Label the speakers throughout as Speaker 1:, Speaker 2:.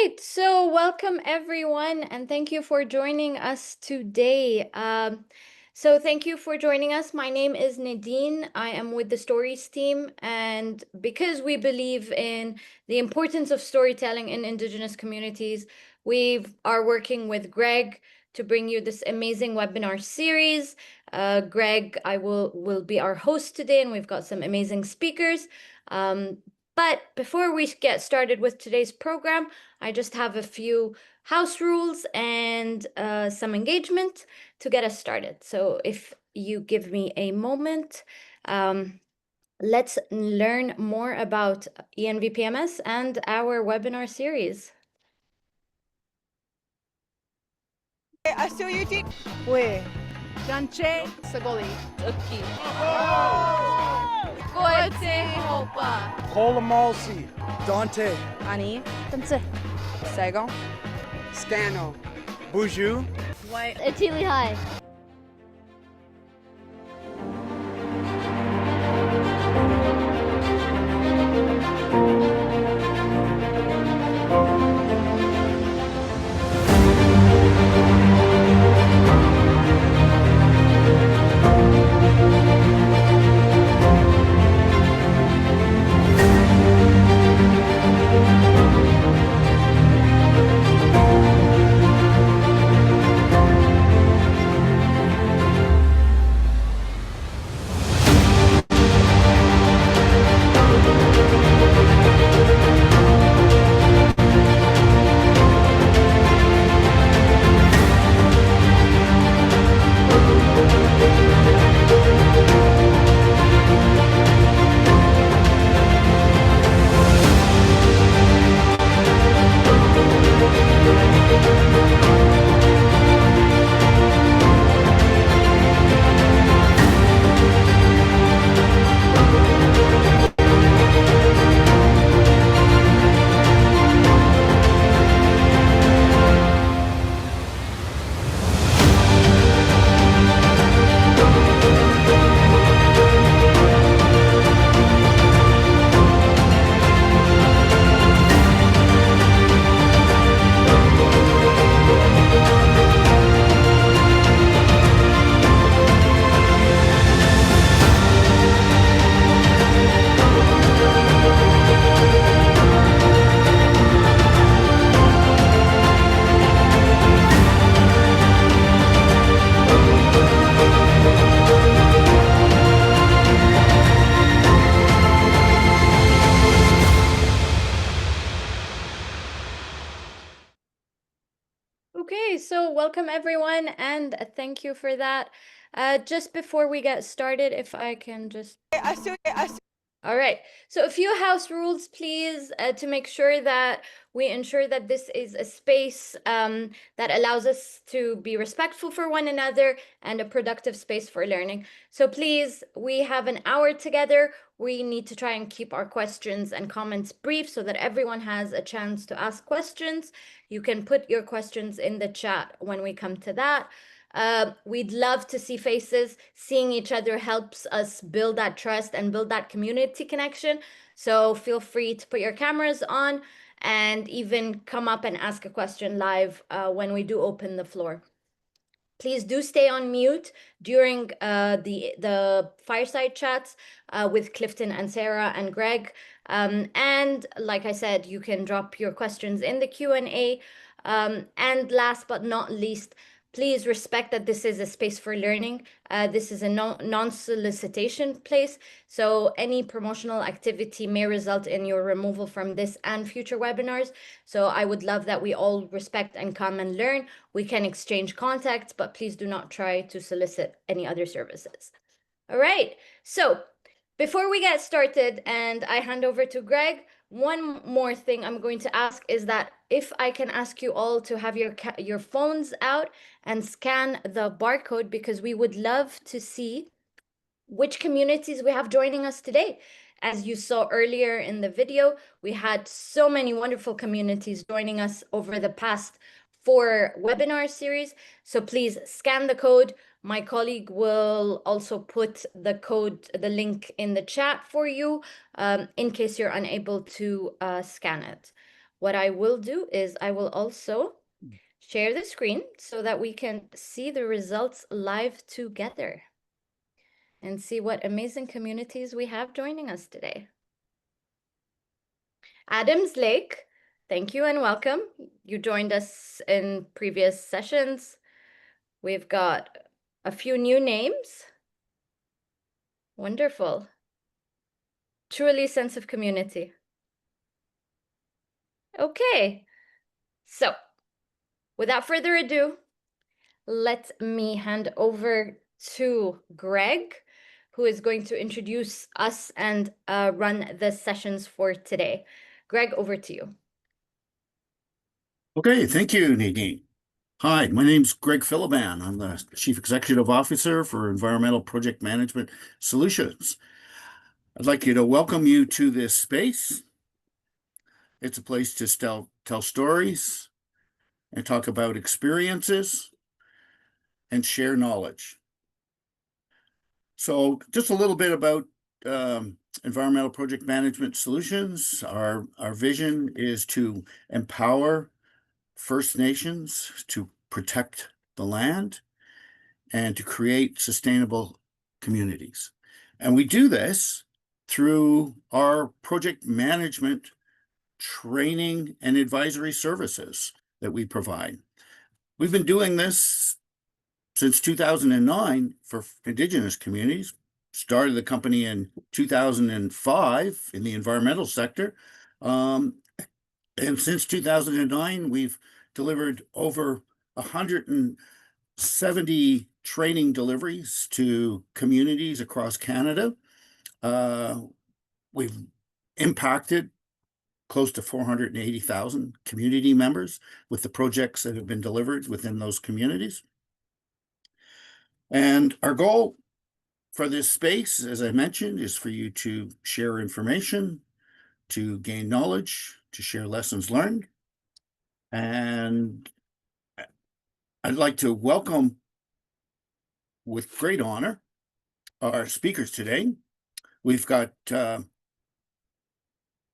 Speaker 1: right, so welcome everyone, and thank you for joining us today. Thank you for joining us. My name is Nadine. I am with the Stories team, and because we believe in the importance of storytelling in Indigenous communities, we are working with Greg to bring you this amazing webinar series. Greg, I will be our host today, and we've got some amazing speakers. But before we get started with today's program, I just have a few house rules and some engagement to get us started. So if you give me a moment, let's learn more about ENVPMS and our webinar series.
Speaker 2: Asuyuti. We. Janche. Sagoli. Uki. Koete Hopa.
Speaker 3: Colamalsi. Dante.
Speaker 2: Ani. Tanse. Sagon.
Speaker 3: Scano. Buju.
Speaker 2: White.
Speaker 4: Atili High.
Speaker 1: Okay, so welcome everyone, and thank you for that. Just before we get started, if I can just... All right, so a few house rules, please, to make sure that we ensure that this is a space that allows us to be respectful for one another and a productive space for learning. So please, we have an hour together. We need to try and keep our questions and comments brief so that everyone has a chance to ask questions. You can put your questions in the chat when we come to that. We'd love to see faces. Seeing each other helps us build that trust and build that community connection. So feel free to put your cameras on and even come up and ask a question live when we do open the floor. Please do stay on mute during the fireside chats with Clifton and Sarah and Greg. And like I said, you can drop your questions in the Q&A. And last but not least, please respect that this is a space for learning. This is a non-solicitation place, so any promotional activity may result in your removal from this and future webinars. So I would love that we all respect and come and learn. We can exchange contacts, but please do not try to solicit any other services. All right, so before we get started and I hand over to Greg, one more thing I'm going to ask is that if I can ask you all to have your phones out and scan the barcode, because we would love to see which communities we have joining us today. As you saw earlier in the video, we had so many wonderful communities joining us over the past 4 webinar series. So please scan the code. My colleague will also put the code, the link in the chat for you in case you're unable to scan it. What I will do is I will also share the screen so that we can see the results live together and see what amazing communities we have joining us today. Adams Lake, thank you and welcome. You joined us in previous sessions. We've got a few new names. Wonderful. Truly sense of community. Okay, so without further ado, let me hand over to Greg, who is going to introduce us and run the sessions for today. Greg, over to you.
Speaker 4: Okay, thank you, Nadine. Hi, my name's Greg Philiban. I'm the Chief Executive Officer for Environmental Project Management Solutions. I'd like to welcome you to this space. It's a place to tell stories and talk about experiences and share knowledge. So just a little bit about Environmental Project Management Solutions. Our vision is to empower First Nations to protect the land and to create sustainable communities. And we do this through our project management training and advisory services that we provide. We've been doing this since 2009 for Indigenous communities. Started the company in 2005 in the environmental sector. And since 2009, we've delivered over 170 training deliveries to communities across Canada. We've impacted close to 480,000 community members with the projects that have been delivered within those communities. And our goal for this space, as I mentioned, is for you to share information, to gain knowledge, to share lessons learned. And I'd like to welcome, with great honor, our speakers today. We've got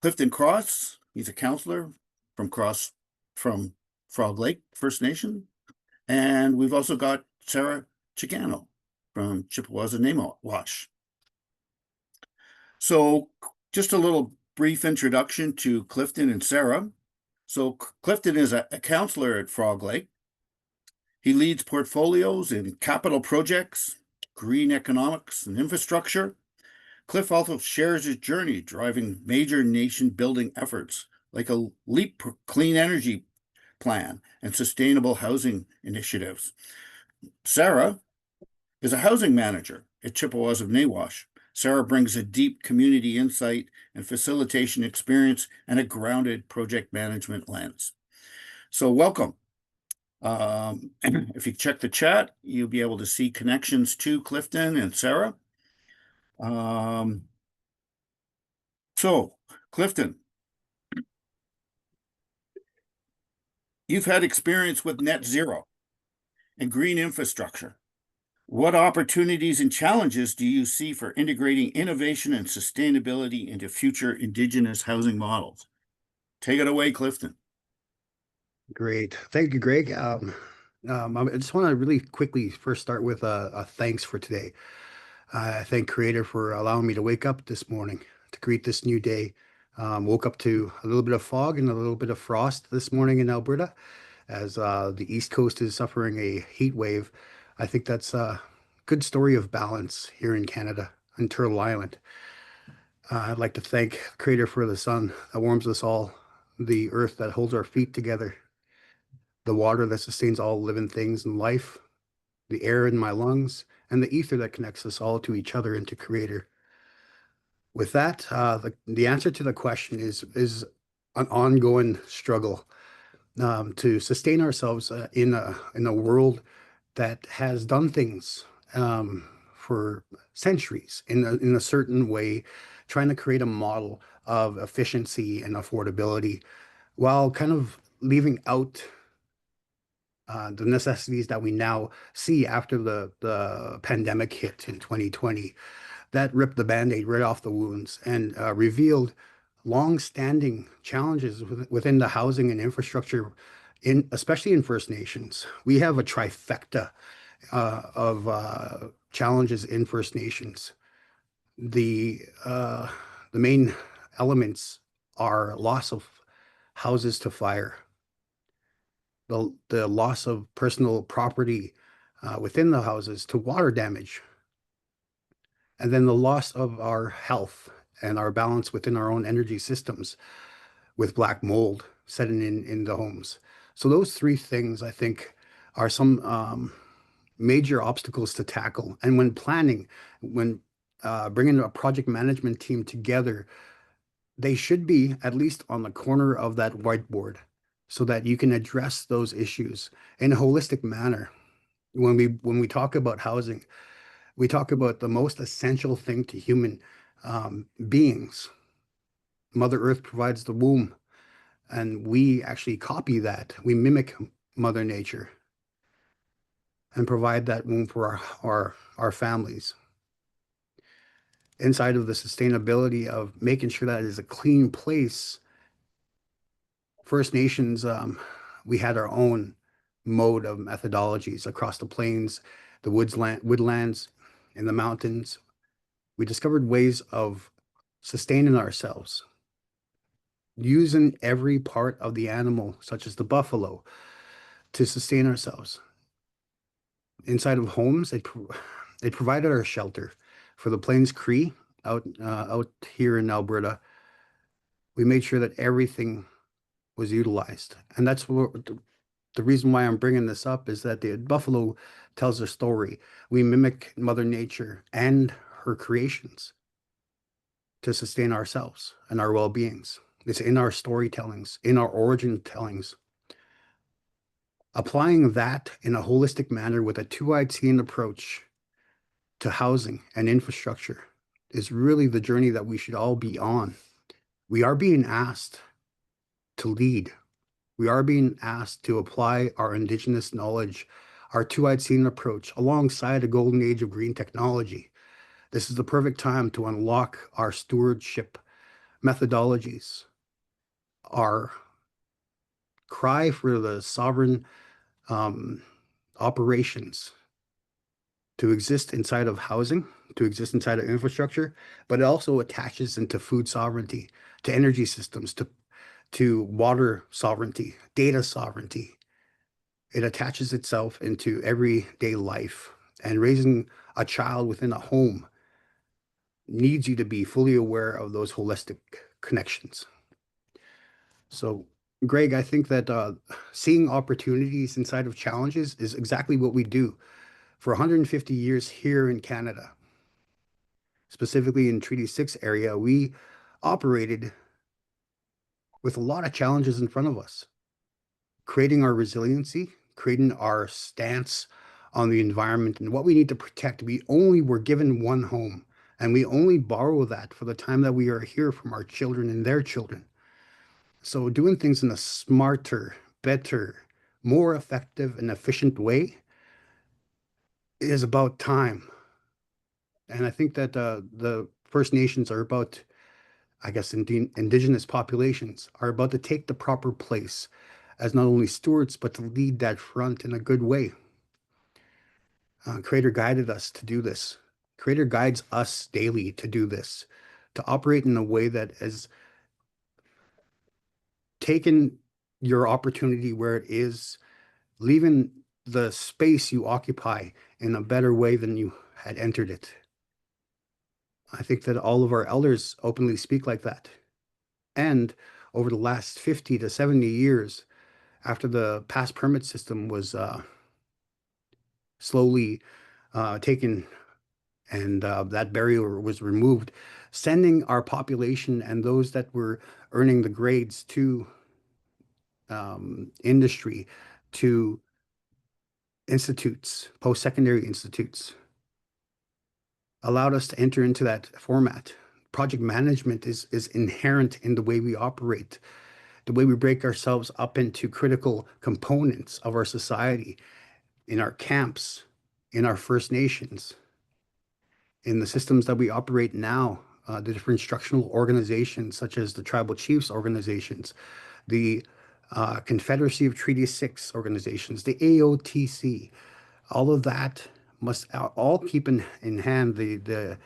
Speaker 4: Cliffton Cross. He's a counselor from Frog Lake First Nation. And we've also got Sarah Chegahno from Chippewas and Nawash. So just a little brief introduction to Clifton and Sarah. So Clifton is a counselor at Frog Lake. He leads portfolios in capital projects, green economics, and infrastructure. Cliff also shares his journey driving major nation-building efforts like a LEAP clean energy plan and sustainable housing initiatives. Sarah is a housing manager at Chippewas of Nawash. Sarah brings a deep community insight and facilitation experience and a grounded project management lens. So welcome. If you check the chat, you'll be able to see connections to Clifton and Sarah. So Clifton, you've had experience with net zero and green infrastructure. What opportunities and challenges do you see for integrating innovation and sustainability into future Indigenous housing models? Take it away, Clifton.
Speaker 5: Great. Thank you, Greg. I just want to really quickly first start with a thanks for today. I thank Creator for allowing me to wake up this morning to greet this new day. Woke up to a little bit of fog and a little bit of frost this morning in Alberta as the East Coast is suffering a heat wave. I think that's a good story of balance here in Canada, in Turtle Island. I'd like to thank Creator for the sun that warms us all, the earth that holds our feet together, the water that sustains all living things in life, the air in my lungs, and the ether that connects us all to each other and to Creator. With that, the answer to the question is an ongoing struggle to sustain ourselves in a world that has done things for centuries in a certain way, trying to create a model of efficiency and affordability while kind of leaving out the necessities that we now see after the pandemic hit in 2020. That ripped the Band-Aid right off the wounds and revealed long-standing challenges within the housing and infrastructure, especially in First Nations. We have a trifecta of challenges in First Nations. The main elements are loss of houses to fire, the loss of personal property within the houses to water damage, and then the loss of our health and our balance within our own energy systems with black mold setting in the homes. So those three things, I think, are some major obstacles to tackle. And when planning, when bringing a project management team together, they should be at least on the corner of that whiteboard so that you can address those issues in a holistic manner. When we talk about housing, we talk about the most essential thing to human beings. Mother Earth provides the womb, and we actually copy that. We mimic Mother Nature and provide that womb for our families. Inside of the sustainability of making sure that it is a clean place, First Nations, we had our own mode of methodologies across the plains, the woodlands, in the mountains. We discovered ways of sustaining ourselves, using every part of the animal, such as the buffalo, to sustain ourselves. Inside of homes, they provided our shelter. For the Plains Cree out here in Alberta, we made sure that everything was utilized. And that's what the reason why I'm bringing this up is that the buffalo tells a story. We mimic Mother Nature and her creations to sustain ourselves and our well-beings. It's in our storytellings, in our origin tellings. Applying that in a holistic manner with a two-eyed seeing approach to housing and infrastructure is really the journey that we should all be on. We are being asked to lead. We are being asked to apply our Indigenous knowledge, our two-eyed seeing approach, alongside a golden age of green technology. This is the perfect time to unlock our stewardship methodologies, our cry for the sovereign operations to exist inside of housing, to exist inside of infrastructure, but it also attaches into food sovereignty, to energy systems, to water sovereignty, data sovereignty. It attaches itself into everyday life. And raising a child within a home needs you to be fully aware of those holistic connections. So, Greg, I think that seeing opportunities inside of challenges is exactly what we do. For 150 years here in Canada, specifically in Treaty 6 area, we operated with a lot of challenges in front of us, creating our resiliency, creating our stance on the environment and what we need to protect. We only were given one home, and we only borrow that for the time that we are here from our children and their children. So doing things in a smarter, better, more effective and efficient way is about time. And I think that the First Nations are about, I guess, Indigenous populations are about to take the proper place as not only stewards, but to lead that front in a good way. Creator guided us to do this. Creator guides us daily to do this, to operate in a way that has taken your opportunity where it is, leaving the space you occupy in a better way than you had entered it. I think that all of our elders openly speak like that. And over the last 50 to 70 years, after the past permit system was slowly taken and that barrier was removed, sending our population and those that were earning the grades to industry, to institutes, post-secondary institutes, allowed us to enter into that format. Project management is inherent in the way we operate, the way we break ourselves up into critical components of our society, in our camps, in our First Nations, in the systems that we operate now the different instructional organizations, such as the Tribal Chiefs organizations, the Confederacy of Treaty 6 organizations, the AOTC, all of that must all keep in hand the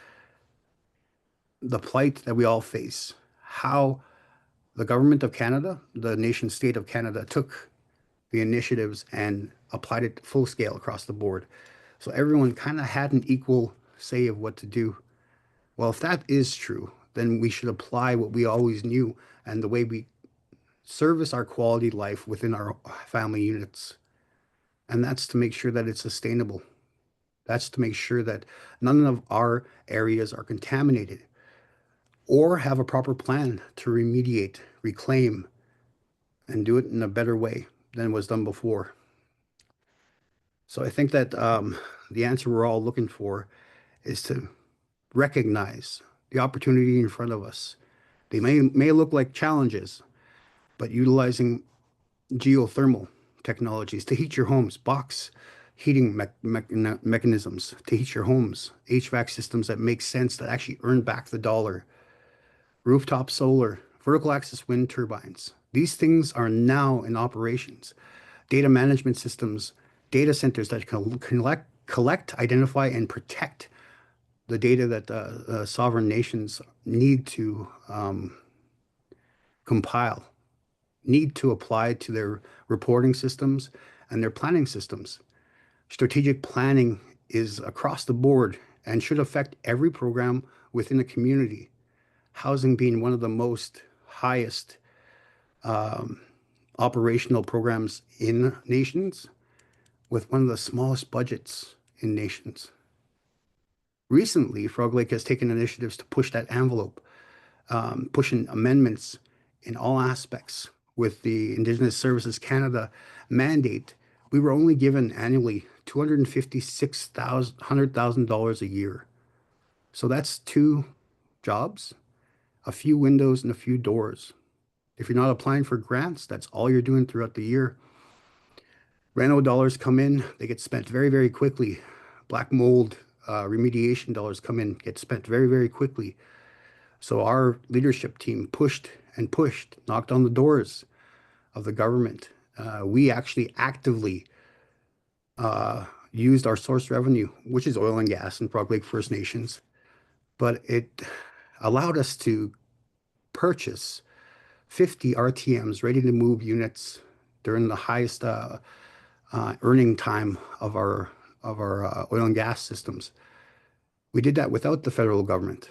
Speaker 5: plight that we all face. How the government of Canada, the nation state of Canada, took the initiatives and applied it full scale across the board. So everyone kind of had an equal say of what to do. Well, if that is true, then we should apply what we always knew and the way we service our quality life within our family units. And that's to make sure that it's sustainable. That's to make sure that none of our areas are contaminated or have a proper plan to remediate, reclaim, and do it in a better way than was done before. So I think that the answer we're all looking for is to recognize the opportunity in front of us. They may look like challenges, but utilizing geothermal technologies to heat your homes, box heating mechanisms to heat your homes, HVAC systems that make sense, that actually earn back the dollar, rooftop solar, vertical axis wind turbines. These things are now in operations. Data management systems, data centers that can collect, identify, and protect the data that sovereign nations need to compile, need to apply to their reporting systems and their planning systems. Strategic planning is across the board and should affect every program within a community. Housing being one of the most highest operational programs in nations, with one of the smallest budgets in nations. Recently, Frog Lake has taken initiatives to push that envelope, pushing amendments in all aspects. With the Indigenous Services Canada mandate, we were only given annually $256,000 a year. So that's 2 jobs, a few windows, and a few doors. If you're not applying for grants, that's all you're doing throughout the year. Reno dollars come in, they get spent very, very quickly. Black mold remediation dollars come in, get spent very, very quickly. So our leadership team pushed and pushed, knocked on the doors of the government. We actually actively used our source revenue, which is oil and gas and Frog Lake First Nations, but it allowed us to purchase 50 RTMs, ready to move units during the highest earning time of our oil and gas systems. We did that without the federal government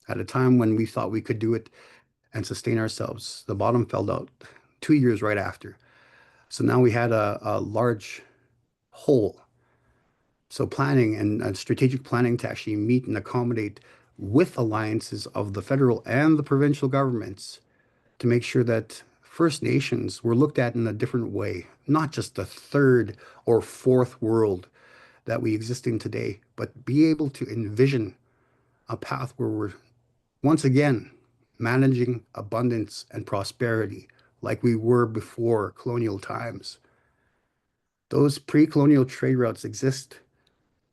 Speaker 5: at a time when we thought we could do it and sustain ourselves. The bottom fell out 2 years right after. So now we had a large hole. So planning and strategic planning to actually meet and accommodate with alliances of the federal and the provincial governments to make sure that First Nations were looked at in a different way, not just the third or fourth world that we exist in today, but be able to envision a path where we're once again managing abundance and prosperity like we were before colonial times. Those pre-colonial trade routes exist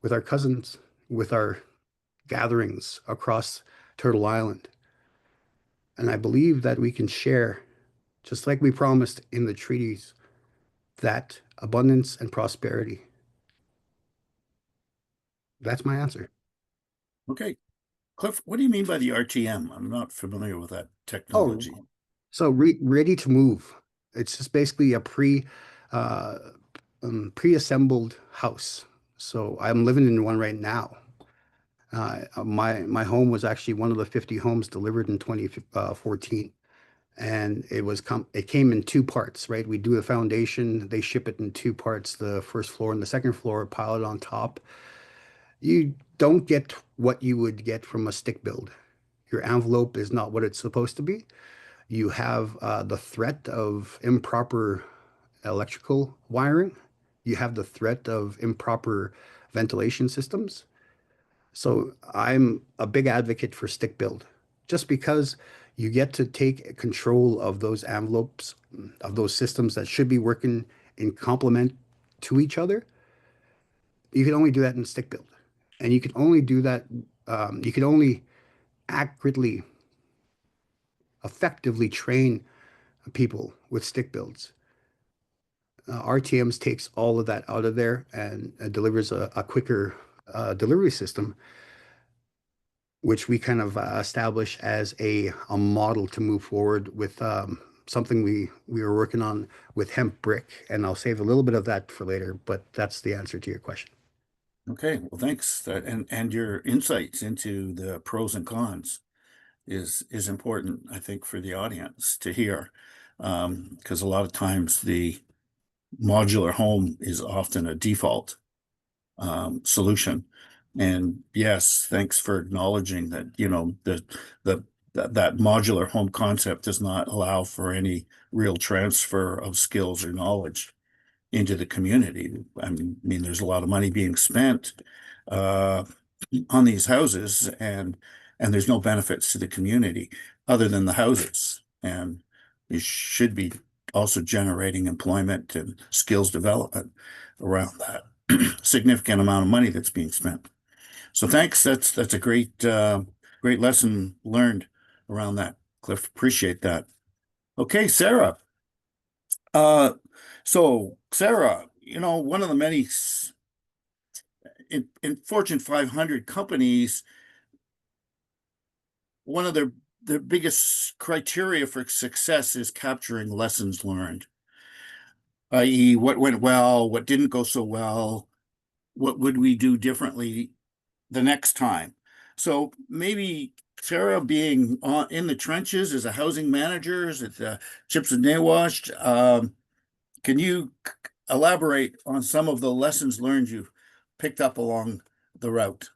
Speaker 5: with our cousins, with our gatherings across Turtle Island. And I believe that we can share, just like we promised in the treaties, that abundance and prosperity. That's my answer.
Speaker 4: Okay. Cliff, what do you mean by the RTM? I'm not familiar with that technology.
Speaker 5: So ready to move. It's just basically a pre-assembled house. So I'm living in one right now. My home was actually one of the 50 homes delivered in 2014. And it came in 2 parts, right? We do the foundation, they ship it in 2 parts, the first floor and the second floor, pile it on top. You don't get what you would get from a stick build. Your envelope is not what it's supposed to be. You have the threat of improper electrical wiring. You have the threat of improper ventilation systems. So I'm a big advocate for stick build, just because you get to take control of those envelopes, of those systems that should be working in complement to each other. You can only do that in stick build. And you can only do that, you can only accurately, effectively train people with stick builds. RTMs takes all of that out of there and delivers a quicker delivery system, which we kind of establish as a model to move forward with something we were working on with hemp brick. And I'll save a little bit of that for later, but that's the answer to your question.
Speaker 4: Okay, well, thanks. And your insights into the pros and cons is important, I think, for the audience to hear. Because a lot of times the modular home is often a default solution. And yes, thanks for acknowledging that, you know, that modular home concept does not allow for any real transfer of skills or knowledge into the community. I mean, there's a lot of money being spent on these houses, and there's no benefits to the community other than the houses. And it should be also generating employment and skills development around that significant amount of money that's being spent. So thanks. That's a great great lesson learned around that, Cliff. Appreciate that. Okay, Sarah. So Sarah, you know, one of the many in Fortune 500 companies, one of their biggest criteria for success is capturing lessons learned, i.e., what went well, what didn't go so well, what would we do differently the next time. So maybe Sarah, being in the trenches as a housing manager at the Chippewas and Nawash, can you elaborate on some of the lessons learned you've picked up along the route?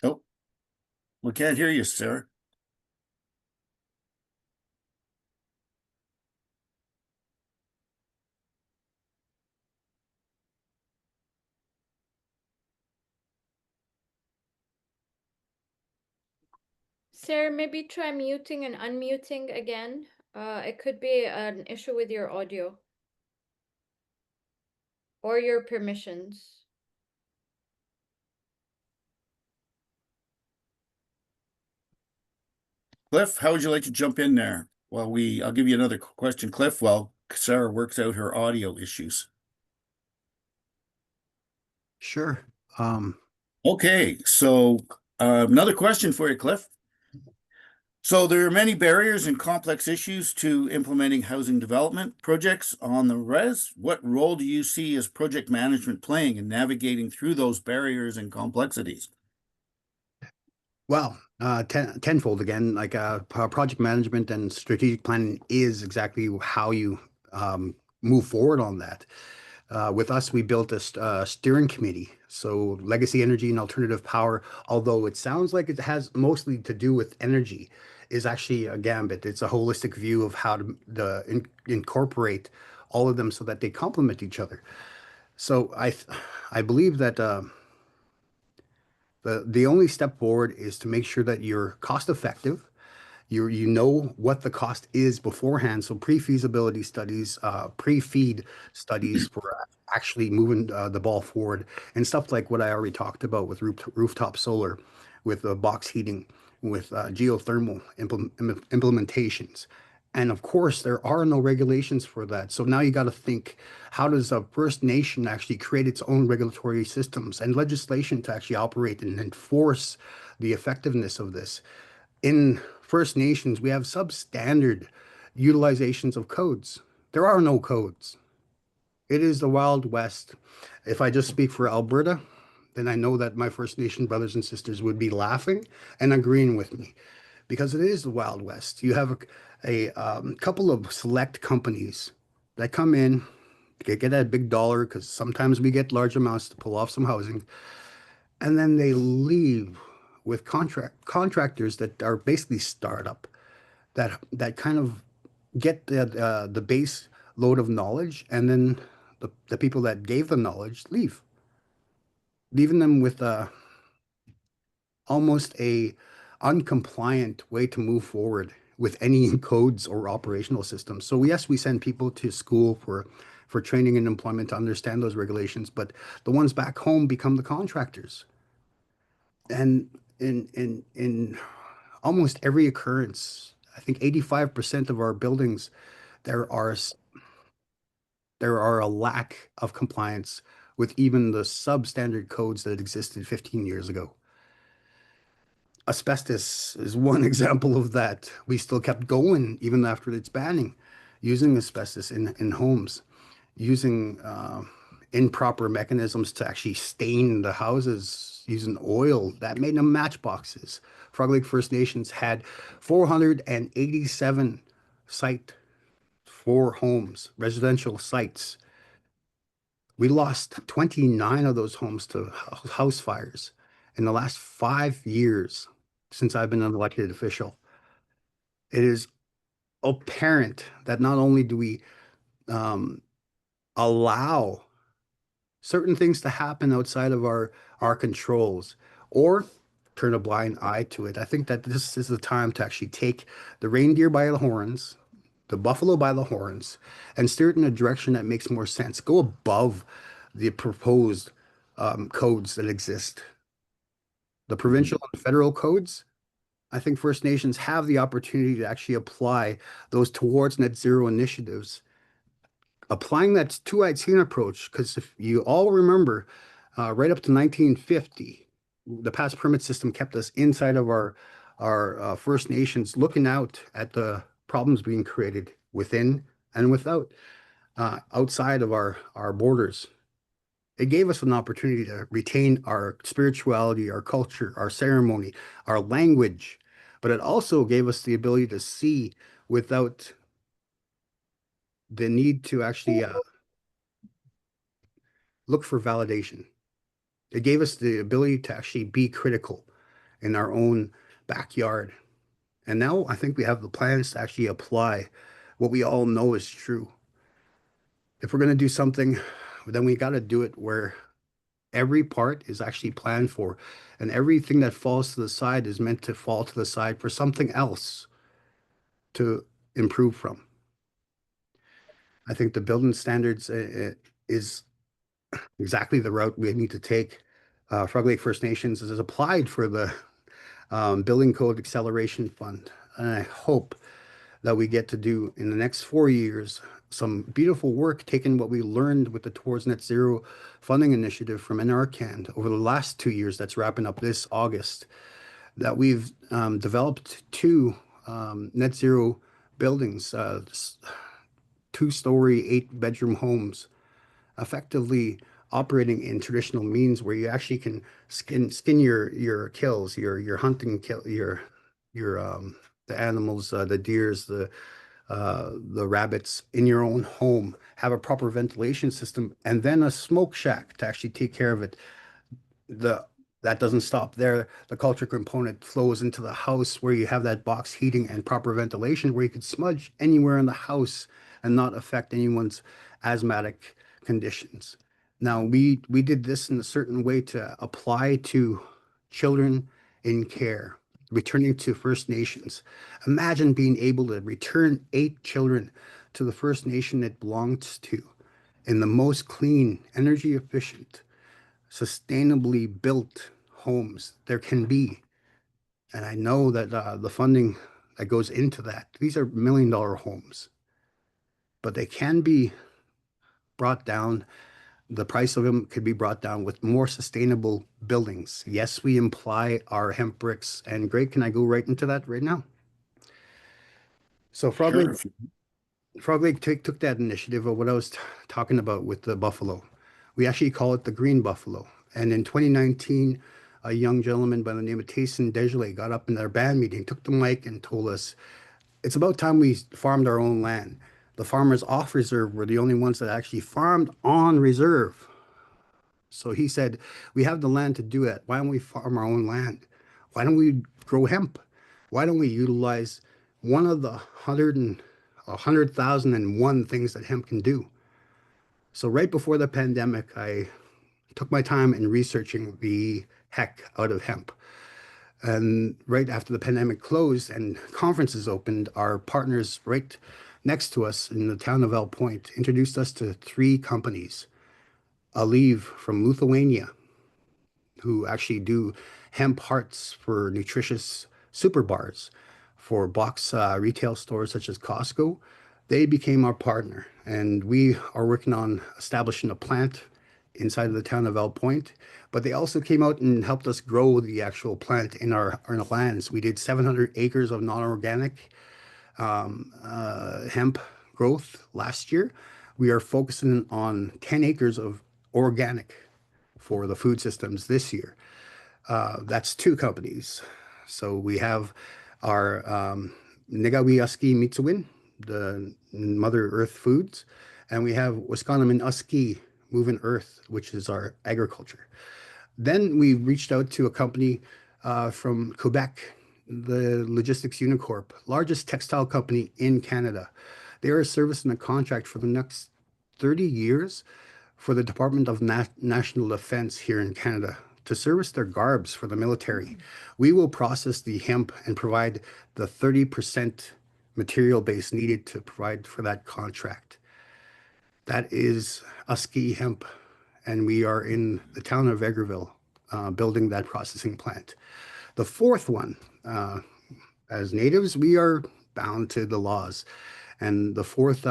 Speaker 4: Oh, we can't hear you, Sarah.
Speaker 1: Sarah, maybe try muting and unmuting again. It could be an issue with your audio or your permissions.
Speaker 4: Cliff, how would you like to jump in there? Well, I'll give you another question, Cliff, while Sarah works out her audio issues.
Speaker 5: Sure.
Speaker 4: Okay, so another question for you, Cliff. So there are many barriers and complex issues to implementing housing development projects on the res. What role do you see as project management playing in navigating through those barriers and complexities?
Speaker 5: Well, tenfold again, like project management and strategic planning is exactly how you move forward on that. With us, we built a steering committee. So legacy energy and alternative power, although it sounds like it has mostly to do with energy, is actually a gambit. It's a holistic view of how to incorporate all of them so that they complement each other. So I believe that the only step forward is to make sure that you're cost effective. You know what the cost is beforehand. So pre-feasibility studies, pre-feed studies for actually moving the ball forward, and stuff like what I already talked about with rooftop solar, with box heating, with geothermal implementations. And of course, there are no regulations for that. So now you got to think, how does a First Nation actually create its own regulatory systems and legislation to actually operate and enforce the effectiveness of this? In First Nations, we have substandard utilizations of codes. There are no codes. It is the Wild West. If I just speak for Alberta, then I know that my First Nation brothers and sisters would be laughing and agreeing with me, because it is the Wild West. You have a couple of select companies that come in, get that big dollar, because sometimes we get large amounts to pull off some housing, and then they leave with contractors that are basically startup, that kind of get the base load of knowledge, and then the people that gave the knowledge leave, leaving them with almost a uncompliant way to move forward with any codes or operational systems. So yes, we send people to school for training and employment to understand those regulations, but the ones back home become the contractors. And in almost every occurrence, I think 85% of our buildings, there are a lack of compliance with even the substandard codes that existed 15 years ago. Asbestos is one example of that. We still kept going even after its banning, using asbestos in homes, using improper mechanisms to actually stain the houses using oil that made them matchboxes. Frog Lake First Nations had 487 site for homes, residential sites. We lost 29 of those homes to house fires in the last 5 years since I've been an elected official. It is apparent that not only do we allow certain things to happen outside of our controls or turn a blind eye to it. I think that this is the time to actually take the reindeer by the horns, the buffalo by the horns, and steer it in a direction that makes more sense. Go above the proposed codes that exist. The provincial and federal codes, I think First Nations have the opportunity to actually apply those towards net zero initiatives. Applying that two-eyed approach, because if you all remember, right up to 1950, the past permit system kept us inside of our First Nations, looking out at the problems being created within and without, outside of our borders. It gave us an opportunity to retain our spirituality, our culture, our ceremony, our language, but it also gave us the ability to see without the need to actually look for validation. It gave us the ability to actually be critical in our own backyard. And now I think we have the plans to actually apply what we all know is true. If we're going to do something, then we got to do it where every part is actually planned for, and everything that falls to the side is meant to fall to the side for something else to improve from. I think the building standards is exactly the route we need to take. Frog Lake First Nations has applied for the Building Code Acceleration Fund, and I hope that we get to do in the next 4 years some beautiful work, taking what we learned with the Towards Net Zero funding initiative from NRCAN over the last 2 years that's wrapping up this August, that we've developed two net zero buildings, 2-story, 8-bedroom homes, effectively operating in traditional means where you actually can skin your kills, your hunting kill, your the animals, the deers, the rabbits in your own home, have a proper ventilation system, and then a smoke shack to actually take care of it. That doesn't stop there. The culture component flows into the house where you have that box heating and proper ventilation where you could smudge anywhere in the house and not affect anyone's asthmatic conditions. Now, we did this in a certain way to apply to children in care, returning to First Nations. Imagine being able to return 8 children to the First Nation it belongs to in the most clean, energy efficient, sustainably built homes there can be. And I know that the funding that goes into that, these are $1 million homes, but they can be brought down. The price of them could be brought down with more sustainable buildings. Yes, we imply our hemp bricks. And Greg, can I go right into that right now? So Frog Lake,
Speaker 4: Sure.
Speaker 5: Frog Lake took that initiative of what I was talking about with the buffalo. We actually call it the green buffalo. And in 2019, a young gentleman by the name of Tayson Dejelay got up in their band meeting, took the mic and told us, it's about time we farmed our own land. The farmers off reserve were the only ones that actually farmed on reserve. So he said, we have the land to do it. Why don't we farm our own land? Why don't we grow hemp? Why don't we utilize one of the 100,001 things that hemp can do? So right before the pandemic, I took my time in researching the heck out of hemp. And right after the pandemic closed and conferences opened, our partners right next to us in the town of El Point introduced us to 3 companies. Alive from Lithuania, who actually do hemp hearts for nutritious super bars for box retail stores such as Costco. They became our partner, and we are working on establishing a plant inside of the town of El Point. But they also came out and helped us grow the actual plant in our lands. We did 700 acres of non-organic hemp growth last year. We are focusing on 10 acres of organic for the food systems this year. That's two companies. So we have our Nigawi-Uski Mitsubin, the Mother Earth Foods, and we have Waskanamin-Uski Moving Earth, which is our agriculture. Then we reached out to a company from Quebec, the Logistics Unicorp, largest textile company in Canada. They are servicing a contract for the next 30 years for the Department of National Defense here in Canada to service their garbs for the military. We will process the hemp and provide the 30% material base needed to provide for that contract. That is Uski Hemp, and we are in the town of Vegreville building that processing plant. The fourth one, as natives, we are bound to the laws. And the fourth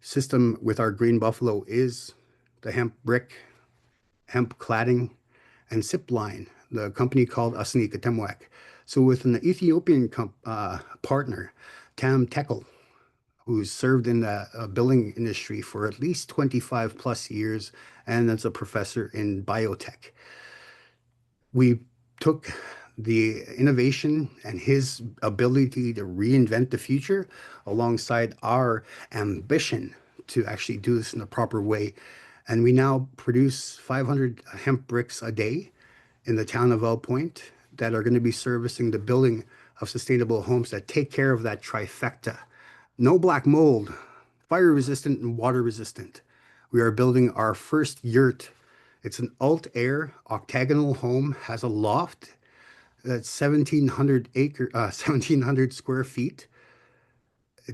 Speaker 5: system with our green buffalo is the hemp brick, hemp cladding, and zip line, the company called Asni Katemwak. So with an Ethiopian partner, Tam Tekel, who's served in the building industry for at least 25 plus years and as a professor in biotech. We took the innovation and his ability to reinvent the future alongside our ambition to actually do this in a proper way. And we now produce 500 hemp bricks a day in the town of El Point that are going to be servicing the building of sustainable homes that take care of that trifecta. No black mold, fire resistant and water resistant. We are building our first yurt. It's an alt-air octagonal home, has a loft that's 1,700 square feet.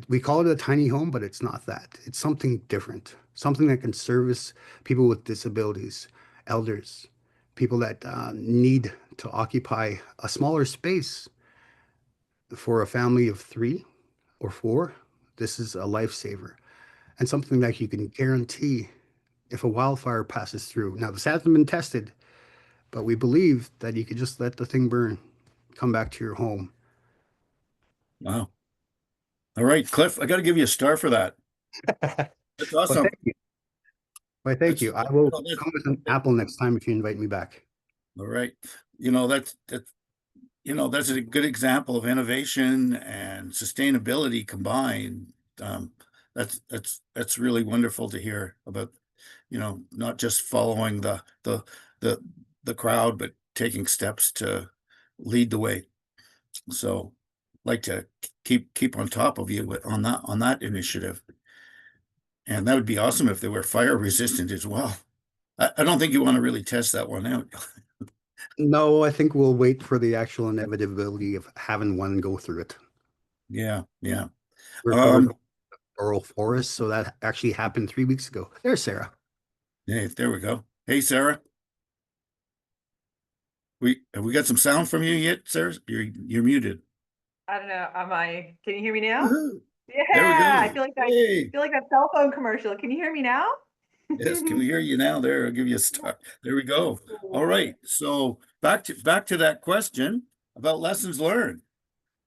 Speaker 5: We call it a tiny home, but it's not that. It's something different, something that can service people with disabilities, elders, people that need to occupy a smaller space. For a family of 3 or 4, this is a lifesaver and something that you can guarantee if a wildfire passes through. Now, this hasn't been tested, but we believe that you could just let the thing burn, come back to your home.
Speaker 4: Wow. All right, Cliff, I got to give you a star for that. That's awesome.
Speaker 5: Well, thank you. Well, thank you. I will come with an apple next time if you invite me back.
Speaker 4: All right. That's a good example of innovation and sustainability combined. That's really wonderful to hear about, not just following the crowd, but taking steps to lead the way. So like to keep on top of you on that initiative. And that would be awesome if they were fire resistant as well. I don't think you want to really test that one out.
Speaker 5: No, I think we'll wait for the actual inevitability of having one go through it.
Speaker 4: Yeah.
Speaker 5: We're covered by oral forest, so that actually happened 3 weeks ago. There's Sarah.
Speaker 4: Hey, there we go. Hey, Sarah. Have we got some sound from you yet, Sarah? You're muted.
Speaker 6: I don't know. Can you hear me now? Yeah.
Speaker 4: There we go.
Speaker 6: I feel like that cell phone commercial. Can you hear me now?
Speaker 4: Yes, can we hear you now? There, I'll give you a star. There we go. All right. So back to that question about lessons learned.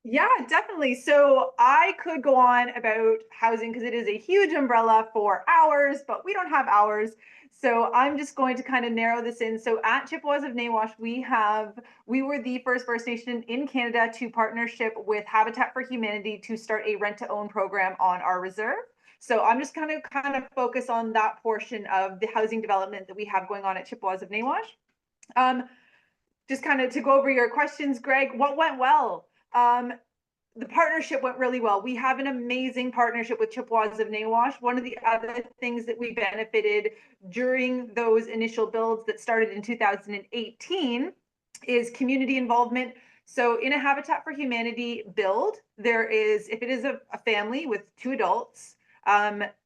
Speaker 6: Yeah, definitely. So I could go on about housing because it is a huge umbrella for hours, but we don't have hours. So I'm just going to kind of narrow this in. So at Chippewas of Nawash, we were the First Nation in Canada to partnership with Habitat for Humanity to start a rent-to-own program on our reserve. So I'm just kind of focus on that portion of the housing development that we have going on at Chippewas of Nawash. Just kind of to go over your questions, Greg, what went well? The partnership went really well. We have an amazing partnership with Chippewas of Nawash. One of the other things that we benefited during those initial builds that started in 2018 is community involvement. So in a Habitat for Humanity build, if it is a family with 2 adults,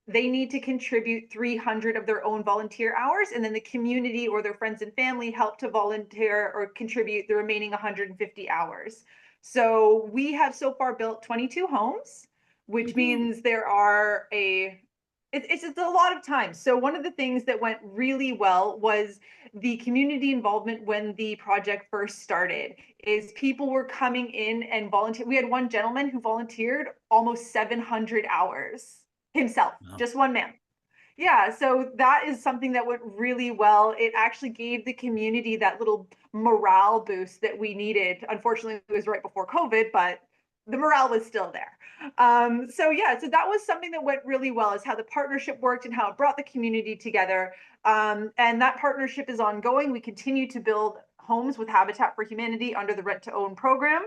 Speaker 6: they need to contribute 300 of their own volunteer hours, and then the community or their friends and family help to volunteer or contribute the remaining 150 hours. So we have so far built 22 homes, which means there are it's a lot of time. So one of the things that went really well was the community involvement when the project first started. Is people were coming in and volunteer. We had one gentleman who volunteered almost 700 hours himself, just one man. Yeah, so that is something that went really well. It actually gave the community that little morale boost that we needed. Unfortunately, it was right before COVID, but the morale was still there. So yeah, so that was something that went really well, is how the partnership worked and how it brought the community together. And that partnership is ongoing. We continue to build homes with Habitat for Humanity under the Rent to Own program.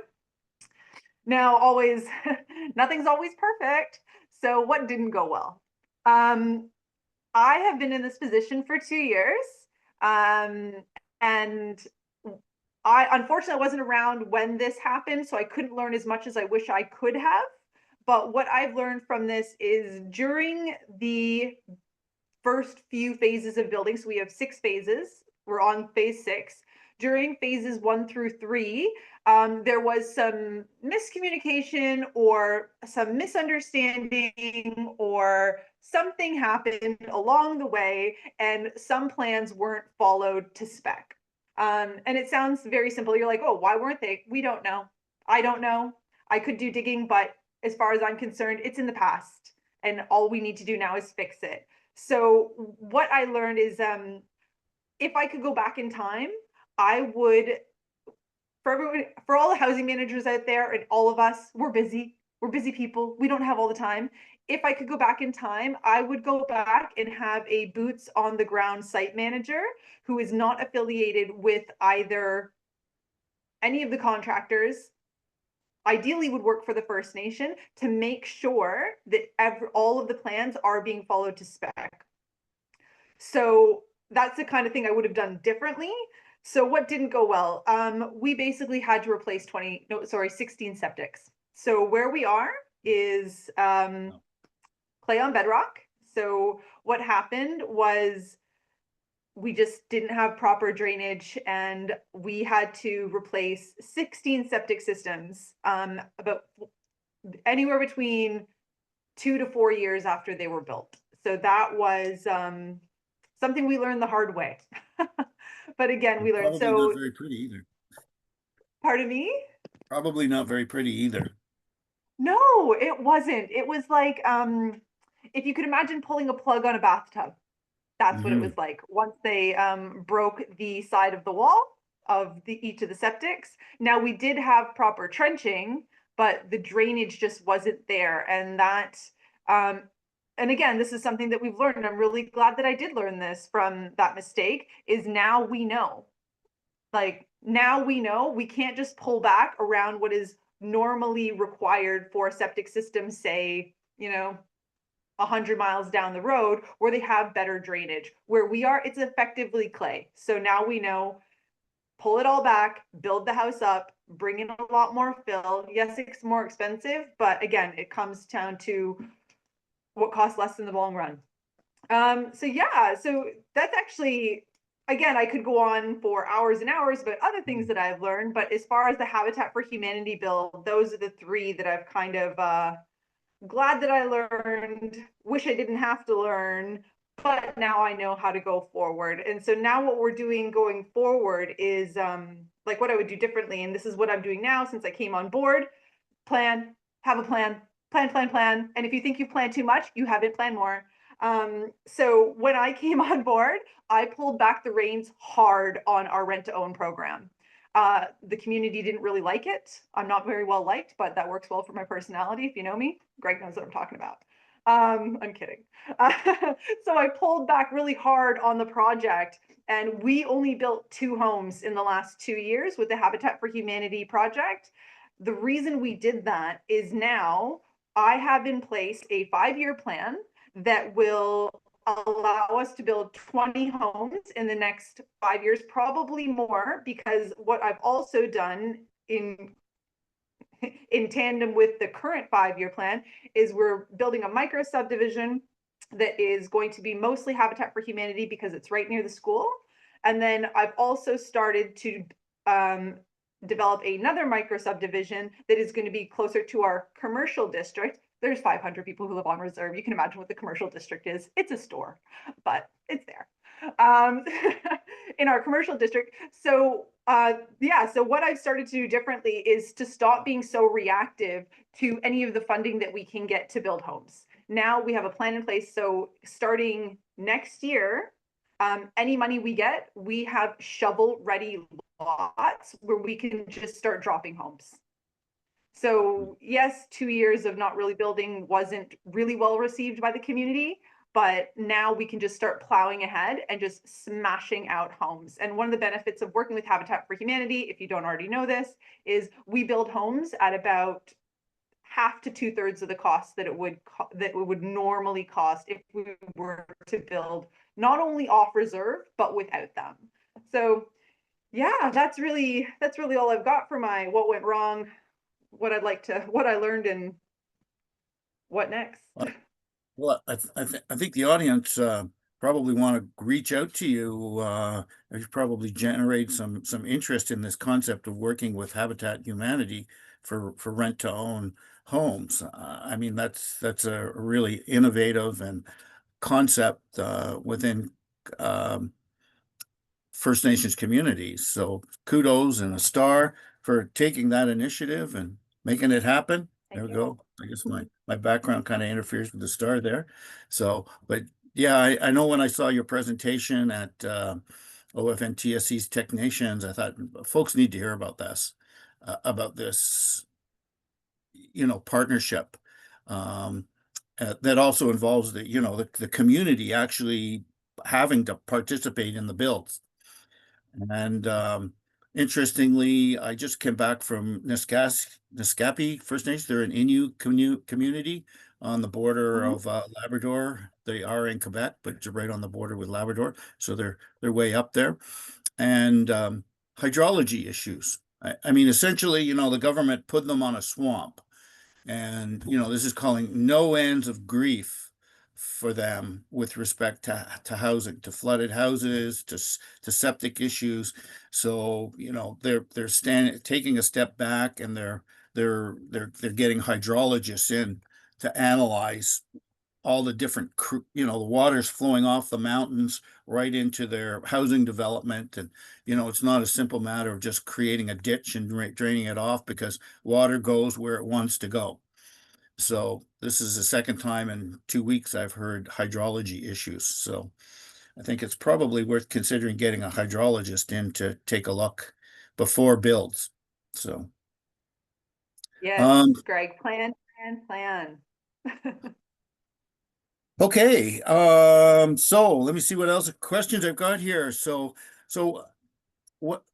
Speaker 6: Now, always, nothing's always perfect. So what didn't go well? I have been in this position for 2 years, and I unfortunately wasn't around when this happened, so I couldn't learn as much as I wish I could have. But what I've learned from this is during the first few phases of building, so we have 6 phases, we're on phase 6. During phases 1 through 3, there was some miscommunication or some misunderstanding, or something happened along the way, and some plans weren't followed to spec. And it sounds very simple. You're like, oh, why weren't they? We don't know. I don't know. I could do digging, but as far as I'm concerned, it's in the past, and all we need to do now is fix it. So what I learned is, if I could go back in time, I would, for everyone, for all the housing managers out there and all of us, we're busy people. We don't have all the time. If I could go back in time, I would go back and have a boots on the ground site manager who is not affiliated with either any of the contractors, ideally would work for the First Nation, to make sure that all of the plans are being followed to spec. So that's the kind of thing I would have done differently. So what didn't go well? We basically had to replace 16 septics. So where we are is clay on bedrock. So what happened was we just didn't have proper drainage, and we had to replace 16 septic systems about anywhere between 2 to 4 years after they were built. So that was something we learned the hard way. But again, we learned.
Speaker 4: Probably not very pretty either.
Speaker 6: Pardon me?
Speaker 4: Probably not very pretty either.
Speaker 6: No, it wasn't. It was like, if you could imagine pulling a plug on a bathtub, that's what it was like. Once they broke the side of the wall of each of the septics. Now, we did have proper trenching, but the drainage just wasn't there. And that, and again, this is something that we've learned. I'm really glad that I did learn this from that mistake, is now we know. Like, now we know we can't just pull back around what is normally required for a septic system, say, 100 miles down the road, where they have better drainage. Where we are, it's effectively clay. So now we know, pull it all back, build the house up, bring in a lot more fill. Yes, it's more expensive, but again, it comes down to what costs less in the long run. So yeah, so that's actually, again, I could go on for hours and hours about other things that I've learned, but as far as the Habitat for Humanity bill, those are the 3 that I've kind of glad that I learned, wish I didn't have to learn, but now I know how to go forward. And so now what we're doing going forward is like what I would do differently. And this is what I'm doing now since I came on board. Plan, have a plan, plan. And if you think you've planned too much, you haven't planned more. So when I came on board, I pulled back the reins hard on our rent to own program. The community didn't really like it. I'm not very well liked, but that works well for my personality. If you know me, Greg knows what I'm talking about. I'm kidding. So I pulled back really hard on the project, and we only built 2 homes in the last 2 years with the Habitat for Humanity project. The reason we did that is now I have in place a 5-year plan that will allow us to build 20 homes in the next 5 years, probably more, because what I've also done in in tandem with the current 5-year plan, is we're building a micro subdivision that is going to be mostly Habitat for Humanity because it's right near the school. And then I've also started to develop another micro subdivision that is going to be closer to our commercial district. There's 500 people who live on reserve. You can imagine what the commercial district is. It's a store, but it's there in our commercial district. So yeah, so what I've started to do differently is to stop being so reactive to any of the funding that we can get to build homes. Now we have a plan in place. So starting next year, any money we get, we have shovel ready lots where we can just start dropping homes. So yes, 2 years of not really building wasn't really well received by the community, but now we can just start plowing ahead and just smashing out homes. And one of the benefits of working with Habitat for Humanity, if you don't already know this, is we build homes at about half to 2/3 of the cost that it would normally cost if we were to build not only off reserve but without them. So yeah, that's really all I've got for my what went wrong, what I learned, and what next.
Speaker 4: Well, I think the audience probably want to reach out to you. You probably generate some interest in this concept of working with Habitat Humanity for rent to own homes. I mean, that's a really innovative and concept within First Nations communities. So kudos and a star for taking that initiative and making it happen. There we go. I guess my background kind of interferes with the star there. So, but yeah, I know when I saw your presentation at OFNTSC's Technicians, I thought folks need to hear about this, partnership that also involves the community actually having to participate in the builds. And interestingly, I just came back from Niskapi First Nation. They're an Innu community on the border of Labrador. They are in Quebec, but it's right on the border with Labrador. So they're way up there. And hydrology issues. I mean, essentially, the government put them on a swamp. And, this is calling no ends of grief for them with respect to housing, to flooded houses, to septic issues. So, they're taking a step back, and they're getting hydrologists in to analyze all the different, the water's flowing off the mountains right into their housing development. And, it's not a simple matter of just creating a ditch and draining it off, because water goes where it wants to go. So this is the second time in 2 weeks I've heard hydrology issues. So I think it's probably worth considering getting a hydrologist in to take a look before builds. So.
Speaker 6: Yes, Greg, plan.
Speaker 4: Okay, so let me see what else questions I've got here. So what,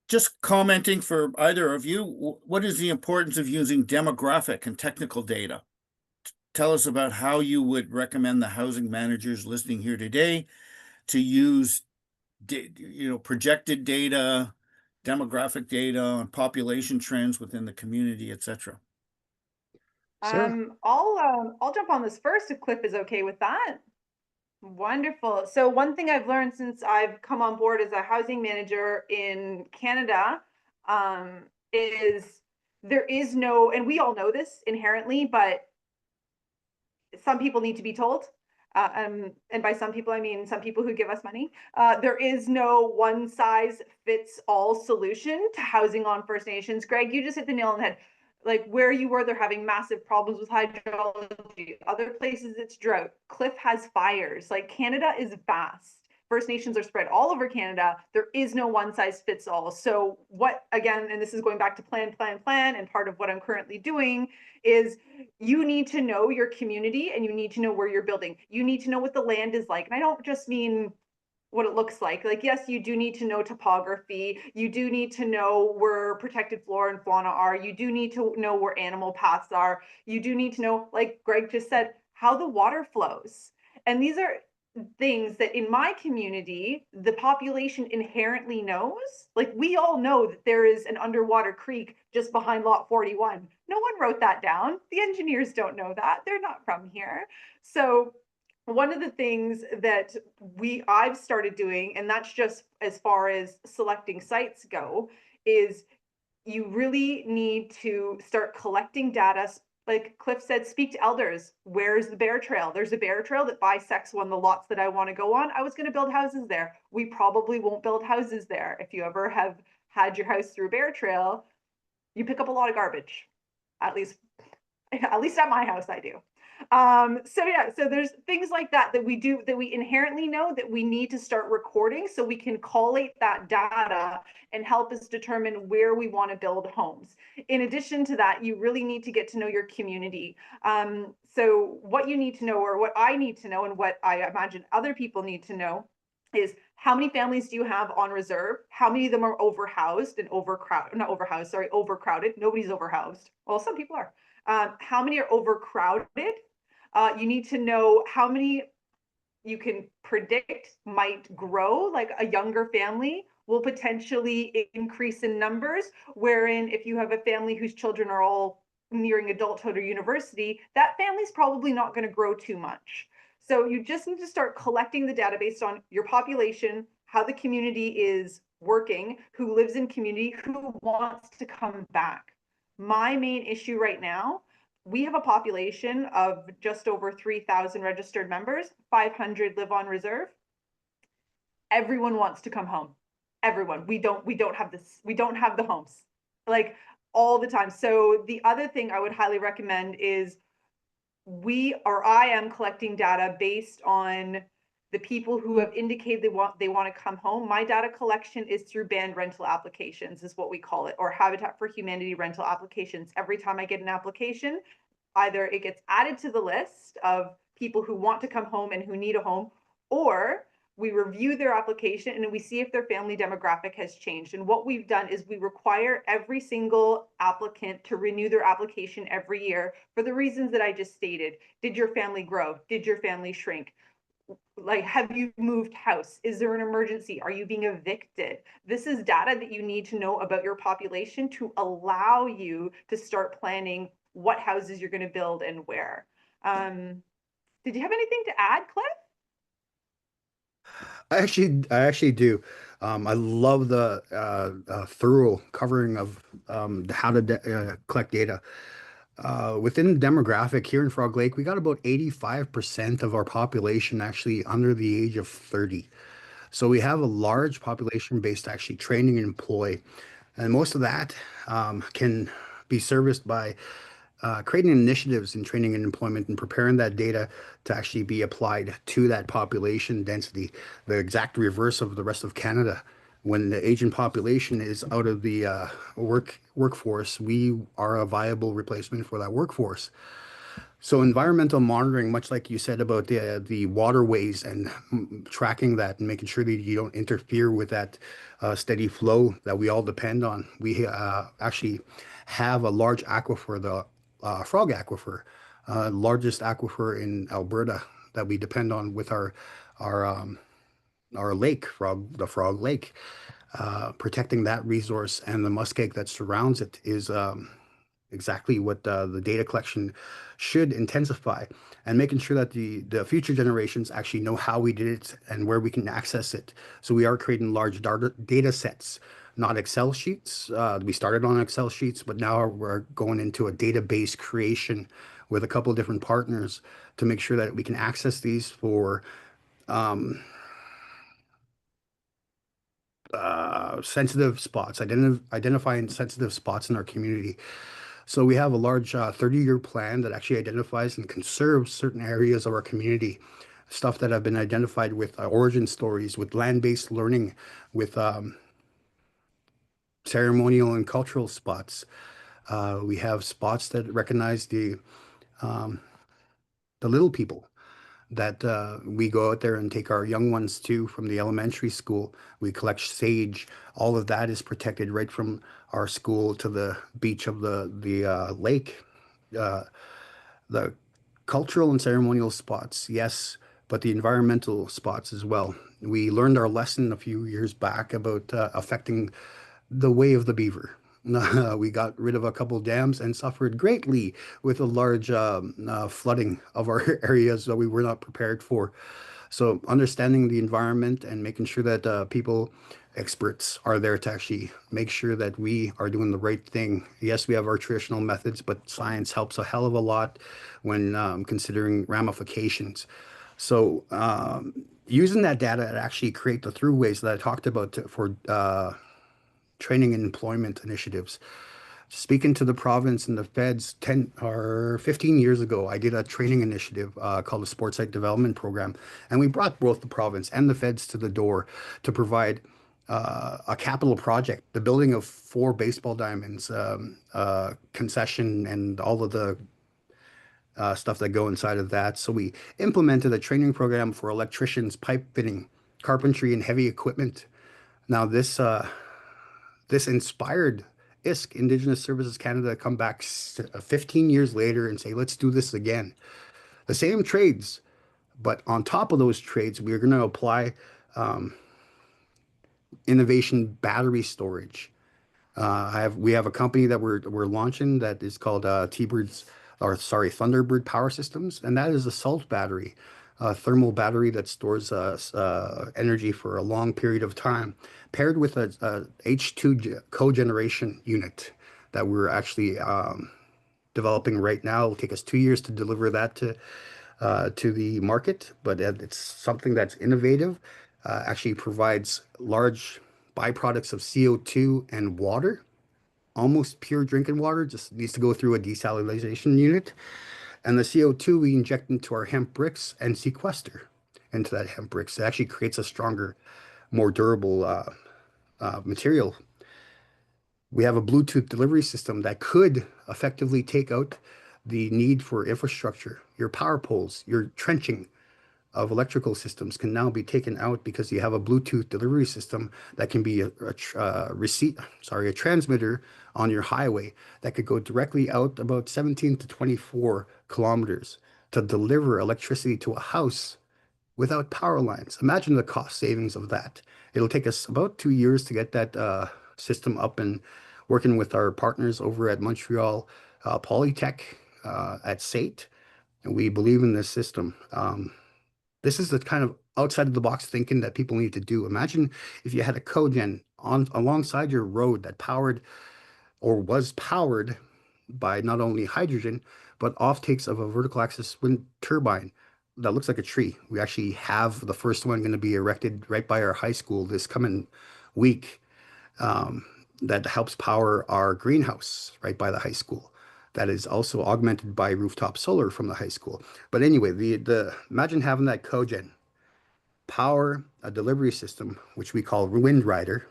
Speaker 4: just commenting for either of you, what is the importance of using demographic and technical data? Tell us about how you would recommend the housing managers listening here today to use, projected data, demographic data on population trends within the community, etc.
Speaker 6: I'll jump on this first if Cliff is okay with that. Wonderful. So one thing I've learned since I've come on board as a housing manager in Canada is there is no, and we all know this inherently, but some people need to be told. And by some people, I mean some people who give us money. There is no one size fits all solution to housing on First Nations. Greg, you just hit the nail on the head. Like where you were, they're having massive problems with hydrology. Other places it's drought. Cliff has fires. Like Canada is vast. First Nations are spread all over Canada. There is no one size fits all. So what, again, and this is going back to plan, and part of what I'm currently doing is you need to know your community and you need to know where you're building. You need to know what the land is like. And I don't just mean what it looks like. Like, yes, you do need to know topography. You do need to know where protected flora and fauna are. You do need to know where animal paths are. You do need to know, like Greg just said, how the water flows. And these are, things that in my community, the population inherently knows. Like we all know that there is an underwater creek just behind lot 41. No one wrote that down. The engineers don't know that. They're not from here. So one of the things that I've started doing, and that's just as far as selecting sites go, is you really need to start collecting data. Like Cliff said, speak to elders. Where's the bear trail? There's a bear trail that bisects one of the lots that I want to go on. I was going to build houses there. We probably won't build houses there. If you ever have had your house through a bear trail, you pick up a lot of garbage. At least at my house, I do. So yeah, so there's things like that that we do, that we inherently know that we need to start recording so we can collate that data and help us determine where we want to build homes. In addition to that, you really need to get to know your community. So what you need to know, or what I need to know, and what I imagine other people need to know, is how many families do you have on reserve? How many of them are overhoused and overcrowded? Not overhoused, sorry, overcrowded. Nobody's overhoused. Well, some people are. How many are overcrowded? You need to know how many you can predict might grow. Like a younger family will potentially increase in numbers, wherein if you have a family whose children are all nearing adulthood or university, that family's probably not going to grow too much. So you just need to start collecting the data based on your population, how the community is working, who lives in community, who wants to come back. My main issue right now, we have a population of just over 3,000 registered members, 500 live on reserve. Everyone wants to come home. Everyone. We don't have the homes, like all the time. So the other thing I would highly recommend is I am collecting data based on the people who have indicated they want to come home. My data collection is through banned rental applications, is what we call it, or Habitat for Humanity rental applications. Every time I get an application, either it gets added to the list of people who want to come home and who need a home, or we review their application and we see if their family demographic has changed. And what we've done is we require every single applicant to renew their application every year for the reasons that I just stated. Did your family grow? Did your family shrink? Like, have you moved house? Is there an emergency? Are you being evicted? This is data that you need to know about your population to allow you to start planning what houses you're going to build and where. Did you have anything to add, Cliff?
Speaker 5: I actually do. I love the thorough covering of how to collect data. Within the demographic here in Frog Lake, we got about 85% of our population actually under the age of 30. So we have a large population based actually training and employ. And most of that can be serviced by creating initiatives in training and employment and preparing that data to actually be applied to that population density, the exact reverse of the rest of Canada. When the aging population is out of the workforce, we are a viable replacement for that workforce. So environmental monitoring, much like you said about the waterways and tracking that and making sure that you don't interfere with that steady flow that we all depend on. We actually have a large aquifer, the frog aquifer, largest aquifer in Alberta that we depend on with our lake, the Frog Lake. Protecting that resource and the muskeg that surrounds it is exactly what the data collection should intensify, and making sure that the future generations actually know how we did it and where we can access it. So we are creating large data sets, not Excel sheets. We started on Excel sheets, but now we're going into a database creation with a couple of different partners to make sure that we can access these for sensitive spots, identifying sensitive spots in our community. So we have a large 30-year plan that actually identifies and conserves certain areas of our community, stuff that have been identified with origin stories, with land-based learning, with ceremonial and cultural spots. We have spots that recognize the little people that we go out there and take our young ones to from the elementary school. We collect sage. All of that is protected right from our school to the beach of the lake. The cultural and ceremonial spots, yes, but the environmental spots as well. We learned our lesson a few years back about affecting the way of the beaver. We got rid of a couple dams and suffered greatly with a large flooding of our areas that we were not prepared for. So understanding the environment and making sure that people, experts are there to actually make sure that we are doing the right thing. Yes, we have our traditional methods, but science helps a hell of a lot when considering ramifications. So using that data to actually create the throughways that I talked about for training and employment initiatives. Speaking to the province and the feds 10 or 15 years ago, I did a training initiative called the Sports Site Development Program, and we brought both the province and the feds to the door to provide a capital project, the building of 4 baseball diamonds, concession, and all of the stuff that go inside of that. So we implemented a training program for electricians, pipe fitting, carpentry, and heavy equipment. Now this inspired ISC, Indigenous Services Canada, to come back 15 years later and say, let's do this again. The same trades, but on top of those trades, we're going to apply innovation battery storage. We have a company that we're launching that is called Thunderbird Power Systems, and that is a salt battery, a thermal battery that stores energy for a long period of time, paired with a H2 cogeneration unit that we're actually developing right now. It'll take us 2 years to deliver that to the market, but it's something that's innovative, actually provides large byproducts of CO2 and water, almost pure drinking water, just needs to go through a desalination unit. And the CO2 we inject into our hemp bricks and sequester into that hemp bricks. It actually creates a stronger, more durable material. We have a Bluetooth delivery system that could effectively take out the need for infrastructure. Your power poles, your trenching of electrical systems can now be taken out because you have a Bluetooth delivery system that can be a transmitter on your highway that could go directly out about 17 to 24 kilometers to deliver electricity to a house without power lines. Imagine the cost savings of that. It'll take us about 2 years to get that system up and working with our partners over at Montreal Polytech at SAIT. And we believe in this system. This is the kind of outside of the box thinking that people need to do. Imagine if you had a cogen alongside your road that powered or was powered by not only hydrogen, but offtakes of a vertical axis wind turbine that looks like a tree. We actually have the first one going to be erected right by our high school this coming week, that helps power our greenhouse right by the high school. That is also augmented by rooftop solar from the high school. But anyway, imagine having that cogen power a delivery system, which we call Wind Rider,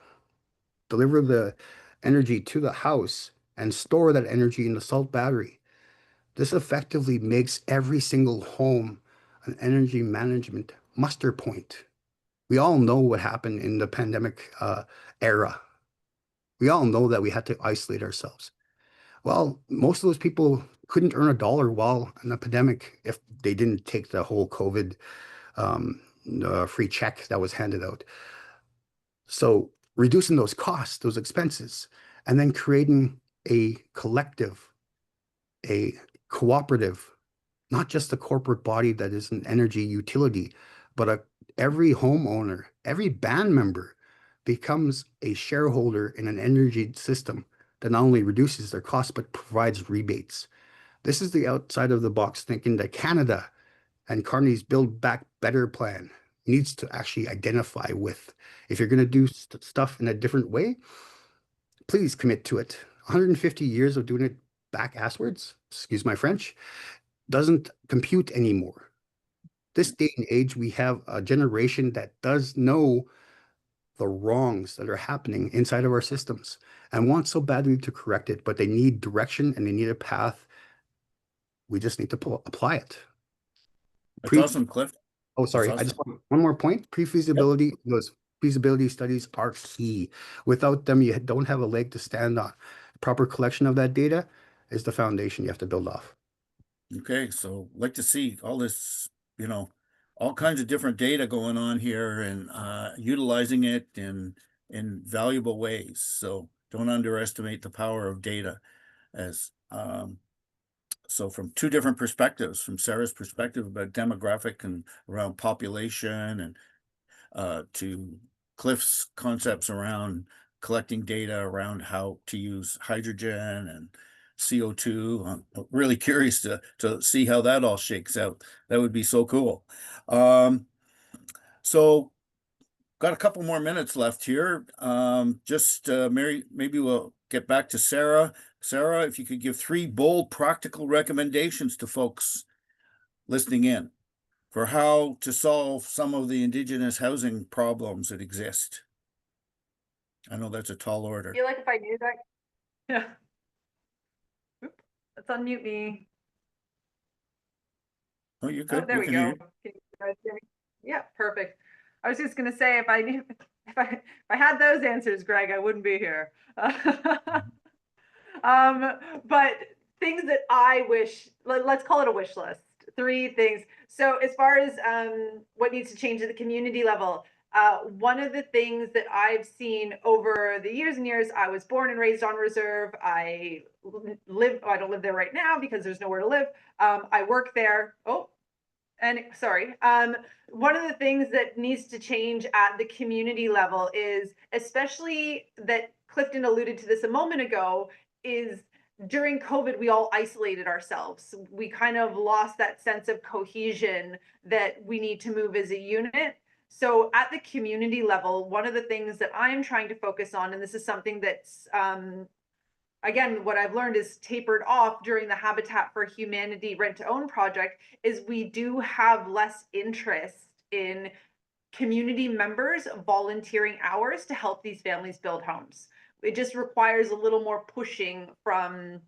Speaker 5: deliver the energy to the house and store that energy in the salt battery. This effectively makes every single home an energy management muster point. We all know what happened in the pandemic era. We all know that we had to isolate ourselves. Well, most of those people couldn't earn $1 while in the pandemic if they didn't take the whole COVID free check that was handed out. So reducing those costs, those expenses, and then creating a collective, a cooperative, not just a corporate body that is an energy utility, but every homeowner, every band member becomes a shareholder in an energy system that not only reduces their costs, but provides rebates. This is the outside of the box thinking that Canada and Carney's Build Back Better plan needs to actually identify with. If you're going to do stuff in a different way, please commit to it. 150 years of doing it back asswards, excuse my French, doesn't compute anymore. This day and age, we have a generation that does know the wrongs that are happening inside of our systems and want so badly to correct it, but they need direction and they need a path. We just need to apply it.
Speaker 4: That's awesome, Cliff.
Speaker 5: Oh, sorry.
Speaker 4: That's awesome.
Speaker 5: I just want one more point. Pre-feasibility, those feasibility studies are key. Without them, you don't have a leg to stand on. Proper collection of that data is the foundation you have to build off.
Speaker 4: Okay, so like to see all this, all kinds of different data going on here and utilizing it in valuable ways. So don't underestimate the power of data. As so from two different perspectives, from Sarah's perspective about demographic and around population, and to Cliff's concepts around collecting data around how to use hydrogen and CO2. I'm really curious to see how that all shakes out. That would be so cool. So got a couple more minutes left here. Mary, maybe we'll get back to Sarah. Sarah, if you could give 3 bold, practical recommendations to folks listening in for how to solve some of the Indigenous housing problems that exist. I know that's a tall order.
Speaker 6: I feel like if I knew that, yeah. Oop, let's unmute me.
Speaker 4: Oh, you're good.
Speaker 6: Oh, there we
Speaker 4: can hear
Speaker 6: go.
Speaker 4: you.
Speaker 6: Can you guys hear me? Yeah, perfect. I was just gonna say, if I knew, if I had those answers, Greg, I wouldn't be here. But things that I wish, let's call it a wish list. 3 things. So as far as what needs to change at the community level, one of the things that I've seen over the years and years, I was born and raised on reserve. I don't live there right now because there's nowhere to live. I work there. Oh, and sorry. One of the things that needs to change at the community level is, especially that Clifton alluded to this a moment ago, is during COVID, we all isolated ourselves. We kind of lost that sense of cohesion that we need to move as a unit. So at the community level, one of the things that I'm trying to focus on, and this is something that's, again, what I've learned is tapered off during the Habitat for Humanity rent to own project, is we do have less interest in community members volunteering hours to help these families build homes. It just requires a little more pushing from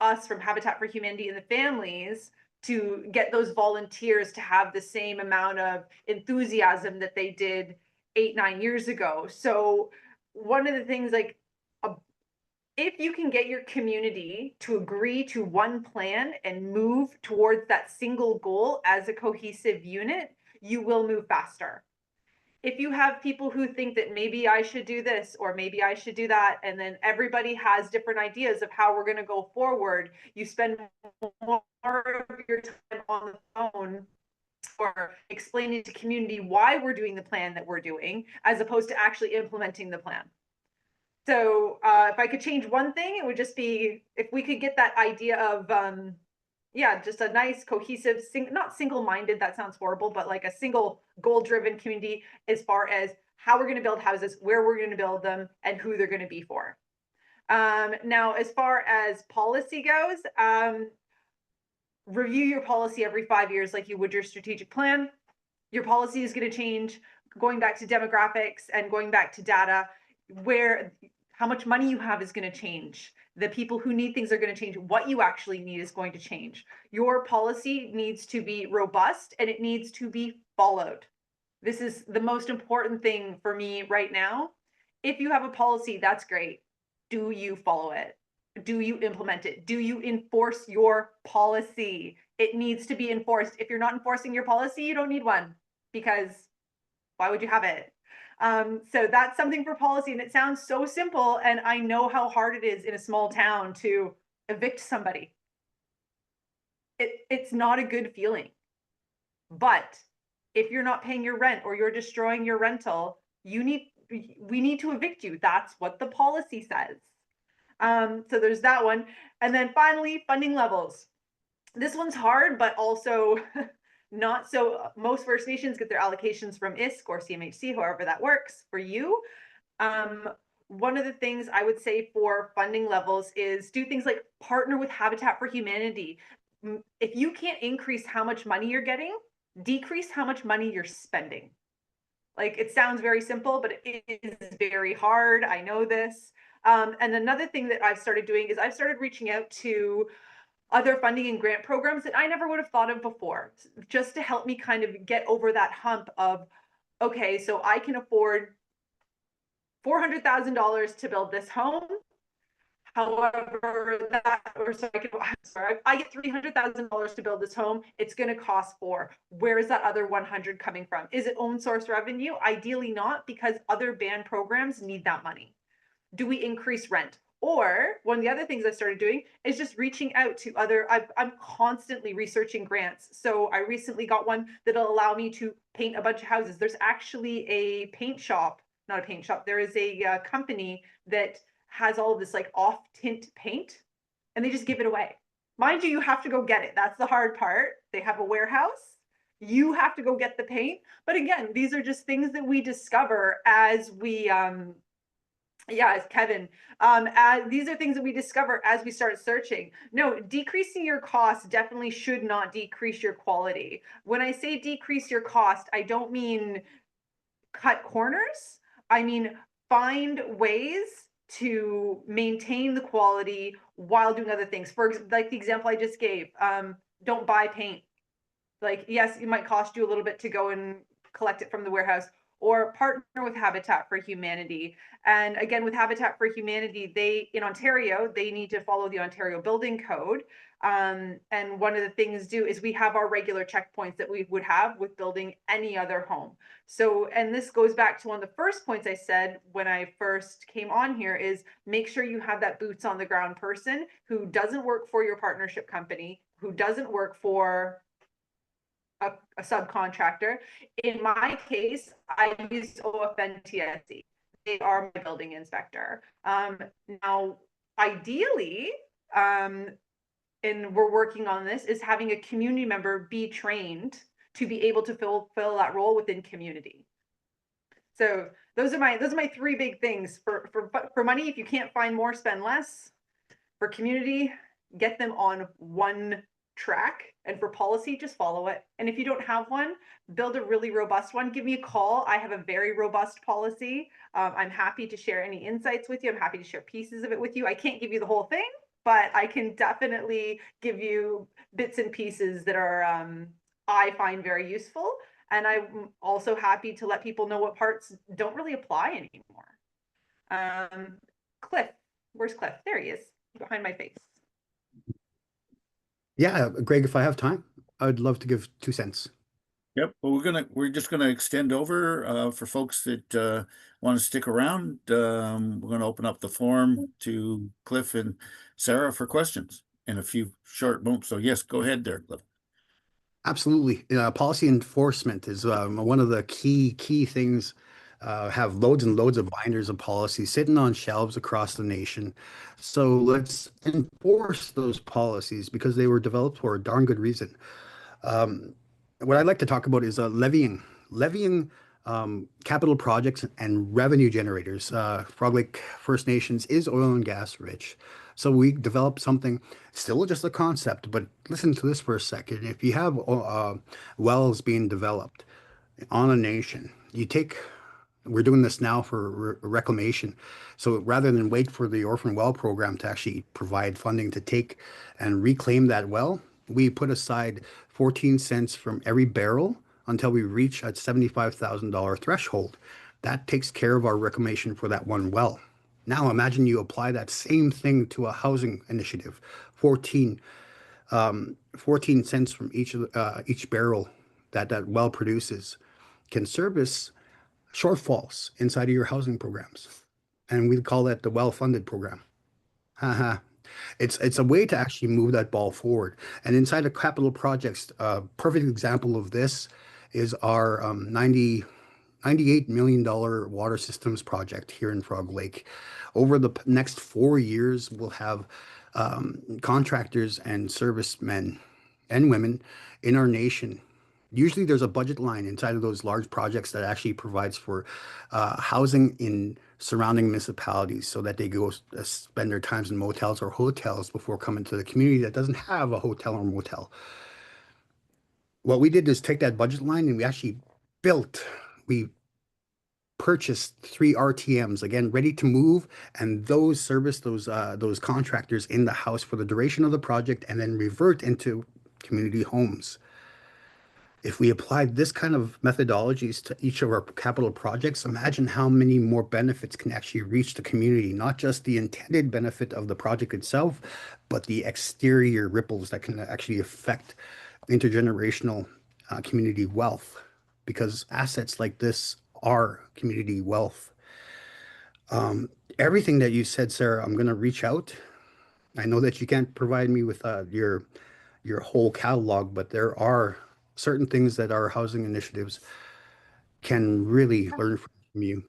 Speaker 6: us, from Habitat for Humanity and the families, to get those volunteers to have the same amount of enthusiasm that they did 8-9 years ago. So one of the things, like, if you can get your community to agree to one plan and move towards that single goal as a cohesive unit, you will move faster. If you have people who think that maybe I should do this or maybe I should do that, and then everybody has different ideas of how we're going to go forward, you spend more of your time on the phone or explaining to community why we're doing the plan that we're doing, as opposed to actually implementing the plan. So if I could change one thing, it would just be if we could get that idea of, just a nice, cohesive, not single-minded, that sounds horrible, but like a single goal-driven community as far as how we're going to build houses, where we're going to build them, and who they're going to be for. Now, as far as policy goes, review your policy every 5 years like you would your strategic plan. Your policy is going to change, going back to demographics and going back to data, where how much money you have is going to change. The people who need things are going to change. What you actually need is going to change. Your policy needs to be robust and it needs to be followed. This is the most important thing for me right now. If you have a policy, that's great. Do you follow it? Do you implement it? Do you enforce your policy? It needs to be enforced. If you're not enforcing your policy, you don't need one, because why would you have it? So that's something for policy, and it sounds so simple, and I know how hard it is in a small town to evict somebody. It's not a good feeling. But if you're not paying your rent or you're destroying your rental, we need to evict you. That's what the policy says. So there's that one. And then finally, funding levels. This one's hard, but also not so. Most First Nations get their allocations from ISK or CMHC, however that works for you. One of the things I would say for funding levels is do things like partner with Habitat for Humanity. If you can't increase how much money you're getting, decrease how much money you're spending. Like, it sounds very simple, but it is very hard. I know this. And another thing that I've started doing is I've started reaching out to other funding and grant programs that I never would have thought of before, just to help me kind of get over that hump of, okay, so I can afford $400,000 to build this home. However, I get $300,000 to build this home. It's going to cost 4. Where is that other 100 coming from? Is it own source revenue? Ideally not, because other band programs need that money. Do we increase rent? Or one of the other things I started doing is just reaching out to other, I'm constantly researching grants. So I recently got one that'll allow me to paint a bunch of houses. There's actually a paint shop, not a paint shop. There is a company that has all of this like off tint paint, and they just give it away. Mind you, you have to go get it. That's the hard part. They have a warehouse. You have to go get the paint. But again, these are just things that we discover as we, as Kevin, these are things that we discover as we start searching. No, decreasing your cost definitely should not decrease your quality. When I say decrease your cost, I don't mean cut corners. I mean, find ways to maintain the quality while doing other things. For like the example I just gave, don't buy paint. Like, yes, it might cost you a little bit to go and collect it from the warehouse, or partner with Habitat for Humanity. And again, with Habitat for Humanity, they, in Ontario, they need to follow the Ontario Building Code. And one of the things is we have our regular checkpoints that we would have with building any other home. So, and this goes back to one of the first points I said when I first came on here, is make sure you have that boots on the ground person who doesn't work for your partnership company, who doesn't work for a subcontractor. In my case, I used OFNTSC. They are my building inspector. Now, ideally, and we're working on this, is having a community member be trained to be able to fill that role within community. So those are my 3 big things. For money, if you can't find more, spend less. For community, get them on one track, and for policy, just follow it. And if you don't have one, build a really robust one. Give me a call. I have a very robust policy. I'm happy to share any insights with you. I'm happy to share pieces of it with you. I can't give you the whole thing, but I can definitely give you bits and pieces that are I find very useful. And I'm also happy to let people know what parts don't really apply anymore. Cliff, where's Cliff? There he is, behind my face.
Speaker 5: Yeah, Greg, if I have time, I'd love to give 2 cents.
Speaker 4: Yep. Well, we're just gonna extend over for folks that want to stick around. We're gonna open up the forum to Cliff and Sarah for questions in a few short moments. So yes, go ahead there, Cliff.
Speaker 5: Absolutely. Policy enforcement is one of the key things. Have loads and loads of binders of policies sitting on shelves across the nation. So let's enforce those policies because they were developed for a darn good reason. What I'd like to talk about is levying capital projects and revenue generators. Frog Lake First Nations is oil and gas rich. So we developed something, still just a concept, but listen to this for a second. If you have wells being developed on a nation, we're doing this now for reclamation. So rather than wait for the orphan well program to actually provide funding to take and reclaim that well, we put aside 14 cents from every barrel until we reach a $75,000 threshold. That takes care of our reclamation for that one well. Now imagine you apply that same thing to a housing initiative. 14 cents from each barrel that well produces can service shortfalls inside of your housing programs. And we call that the well-funded program. Haha. It's a way to actually move that ball forward. And inside of capital projects, a perfect example of this is our $98 million water systems project here in Frog Lake. Over the next 4 years, we'll have contractors and servicemen and women in our nation. Usually there's a budget line inside of those large projects that actually provides for housing in surrounding municipalities so that they go spend their times in motels or hotels before coming to the community that doesn't have a hotel or motel. What we did is take that budget line and we purchased 3 RTMs, again, ready to move, and those service those contractors in the house for the duration of the project and then revert into community homes. If we applied this kind of methodologies to each of our capital projects, imagine how many more benefits can actually reach the community, not just the intended benefit of the project itself, but the exterior ripples that can actually affect intergenerational community wealth, because assets like this are community wealth. Everything that you said, Sarah, I'm going to reach out. I know that you can't provide me with your whole catalog, but there are certain things that our housing initiatives can really learn from you.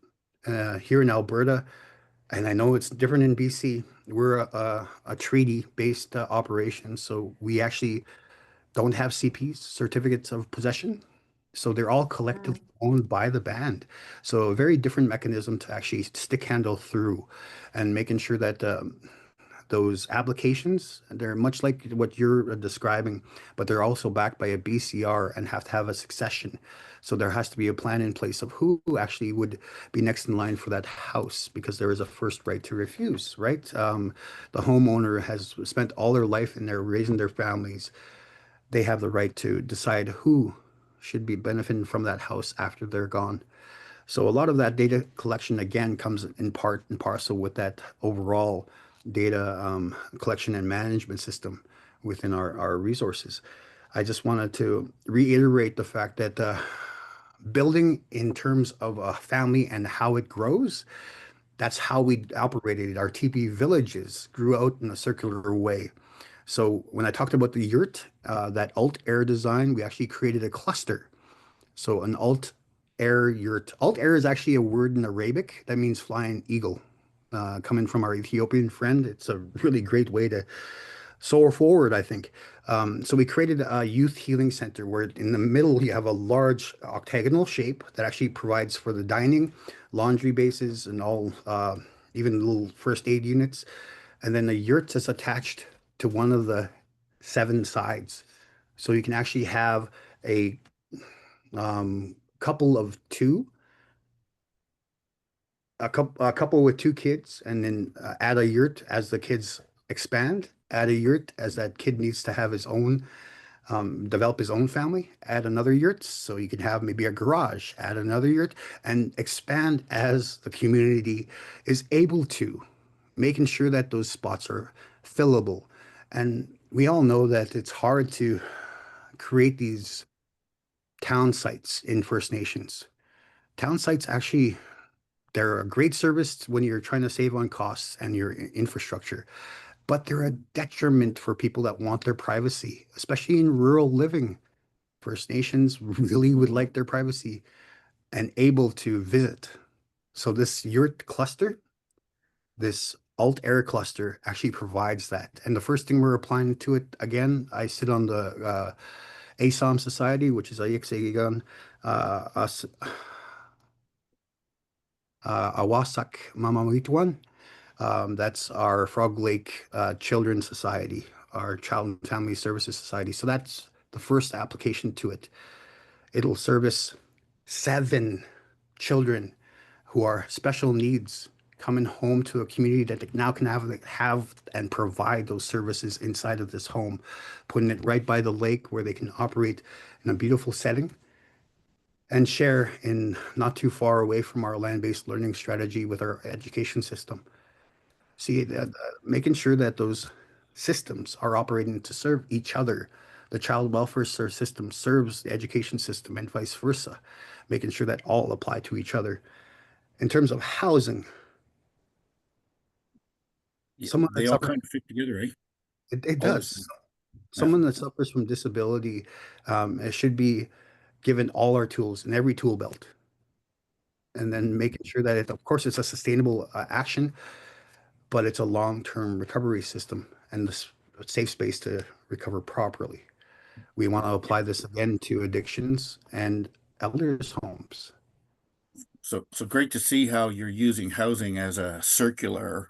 Speaker 5: Here in Alberta, and I know it's different in BC, we're a treaty-based operation, so we actually don't have CPs, certificates of possession. So they're all collectively owned by the band. So a very different mechanism to actually stick handle through and making sure that those applications, they're much like what you're describing, but they're also backed by a BCR and have to have a succession. So there has to be a plan in place of who actually would be next in line for that house, because there is a first right to refuse, right? The homeowner has spent all their life in there raising their families. They have the right to decide who should be benefiting from that house after they're gone. So a lot of that data collection again comes in part and parcel with that overall data collection and management system within our resources. I just wanted to reiterate the fact that building in terms of a family and how it grows, that's how we operated. Our TP villages grew out in a circular way. So when I talked about the yurt, that alt air design, we actually created a cluster. So an alt air yurt. Alt air is actually a word in Arabic that means flying eagle. Coming from our Ethiopian friend, it's a really great way to soar forward, I think. So we created a youth healing center where in the middle you have a large octagonal shape that actually provides for the dining, laundry bases, and all, even little first aid units. And then the yurt is attached to one of the 7 sides. So you can actually have a couple of 2, a couple with 2 kids, and then add a yurt as the kids expand, add a yurt as that kid needs to have his own, develop his own family, add another yurt. So you can have maybe a garage, add another yurt, and expand as the community is able to, making sure that those spots are fillable. And we all know that it's hard to create these town sites in First Nations. Town sites actually, they're a great service when you're trying to save on costs and your infrastructure, but they're a detriment for people that want their privacy, especially in rural living. First Nations really would like their privacy and able to visit. So this yurt cluster, this alt air cluster actually provides that. And the first thing we're applying to it, again, I sit on the ASOM Society, which is Ayik Awasak Mamamituan. That's our Frog Lake Children's Society, our Child and Family Services Society. So that's the first application to it. It'll service 7 children who are special needs coming home to a community that now can have and provide those services inside of this home, putting it right by the lake where they can operate in a beautiful setting and share in not too far away from our land-based learning strategy with our education system. See, making sure that those systems are operating to serve each other. The child welfare system serves the education system and vice versa, making sure that all apply to each other. In terms of housing, someone
Speaker 4: They
Speaker 5: that
Speaker 4: all
Speaker 5: suffers,
Speaker 4: kind of fit together, eh?
Speaker 5: it
Speaker 4: All
Speaker 5: does.
Speaker 4: this.
Speaker 5: Someone that suffers from disability, it should be given all our tools in every tool belt. And then making sure that it, of course, it's a sustainable action, but it's a long-term recovery system and the safe space to recover properly. We want to apply this again to addictions and elders' homes.
Speaker 4: So great to see how you're using housing as a circular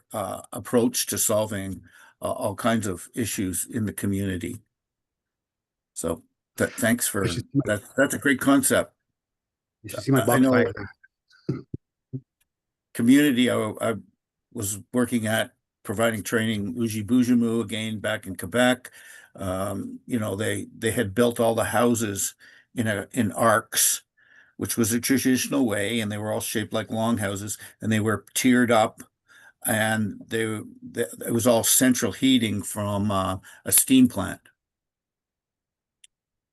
Speaker 4: approach to solving all kinds of issues in the community. So thanks for that. That's a great concept.
Speaker 5: You should see my
Speaker 4: I
Speaker 5: box
Speaker 4: know
Speaker 5: diagram.
Speaker 4: community I was working at providing training Uji again back in Quebec. You know, they had built all the houses in arcs, which was a traditional way, and they were all shaped like longhouses, and they were tiered up, and it was all central heating from a steam plant.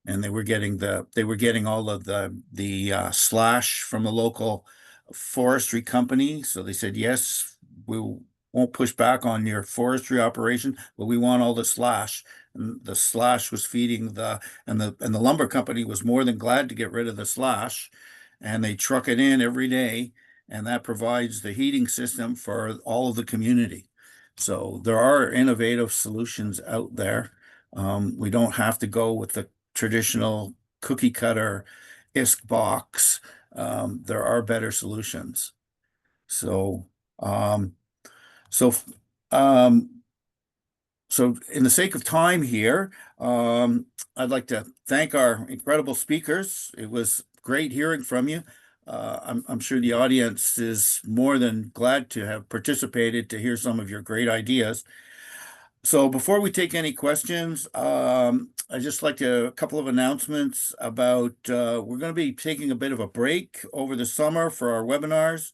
Speaker 4: And they were getting all of the slash from the local forestry company. So they said, yes, we won't push back on your forestry operation, but we want all the slash. And the slash was feeding and the lumber company was more than glad to get rid of the slash, and they truck it in every day, and that provides the heating system for all of the community. So there are innovative solutions out there. We don't have to go with the traditional cookie cutter ISK box. There are better solutions. So, um, so, um, so in the sake of time here, I'd like to thank our incredible speakers. It was great hearing from you. I'm sure the audience is more than glad to have participated to hear some of your great ideas. So before we take any questions, I'd just like a couple of announcements about we're going to be taking a bit of a break over the summer for our webinars.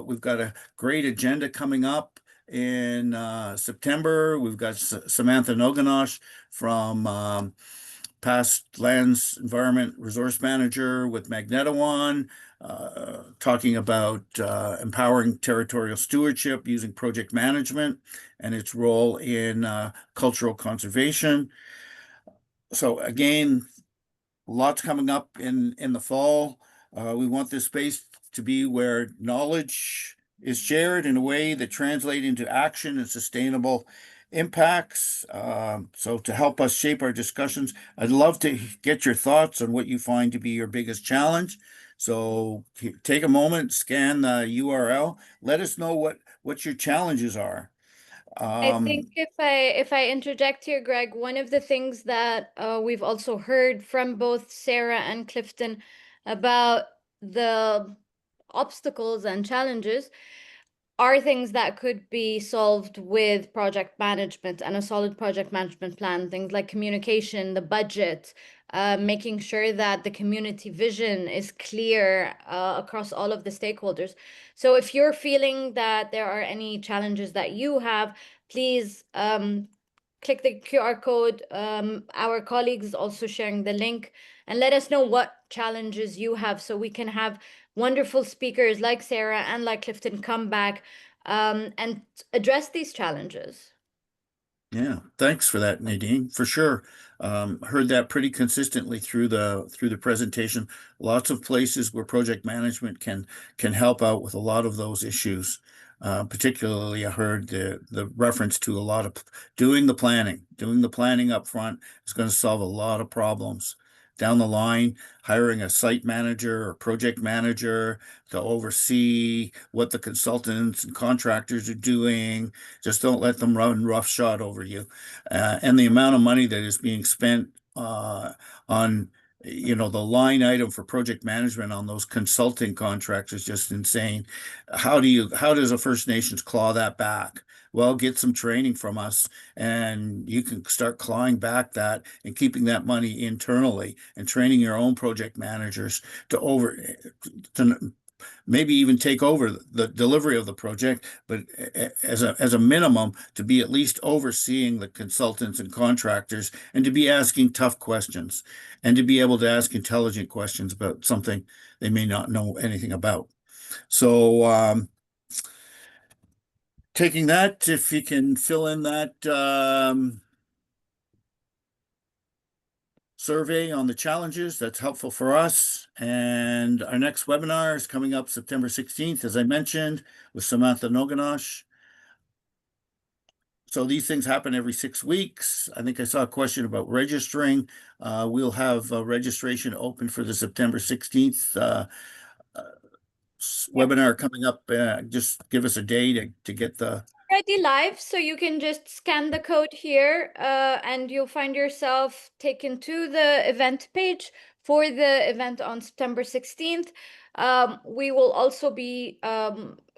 Speaker 4: We've got a great agenda coming up in September. We've got Samantha Noganash from Past Lands Environment Resource Manager with Magnetawan, talking about empowering territorial stewardship using project management and its role in cultural conservation. So again, lots coming up in the fall. We want this space to be where knowledge is shared in a way that translates into action and sustainable impacts. So to help us shape our discussions, I'd love to get your thoughts on what you find to be your biggest challenge. So take a moment, scan the URL, let us know what your challenges are.
Speaker 1: I think if I interject here, Greg, one of the things that we've also heard from both Sarah and Clifton about the obstacles and challenges are things that could be solved with project management and a solid project management plan, things like communication, the budget, making sure that the community vision is clear across all of the stakeholders. So if you're feeling that there are any challenges that you have, please click the QR code. Our colleagues also sharing the link, and let us know what challenges you have so we can have wonderful speakers like Sarah and like Clifton come back and address these challenges.
Speaker 4: Yeah, thanks for that, Nadine. For sure. Heard that pretty consistently through the presentation. Lots of places where project management can help out with a lot of those issues. Particularly, I heard the reference to a lot of doing the planning up front is going to solve a lot of problems. Down the line, hiring a site manager or project manager to oversee what the consultants and contractors are doing. Just don't let them run roughshod over you. And the amount of money that is being spent on the line item for project management on those consulting contracts is just insane. How does a First Nations claw that back? Well, get some training from us, and you can start clawing back that and keeping that money internally and training your own project managers to maybe even take over the delivery of the project, but as a minimum, to be at least overseeing the consultants and contractors, and to be asking tough questions, and to be able to ask intelligent questions about something they may not know anything about. So taking that, if you can fill in that survey on the challenges, that's helpful for us. And our next webinar is coming up September 16th, as I mentioned, with Samantha Noganash. So these things happen every 6 weeks. I think I saw a question about registering. We'll have registration open for the September 16th webinar coming up. Just give us a day to get the
Speaker 1: Already live, so you can just scan the code here and you'll find yourself taken to the event page for the event on September 16th. We will also be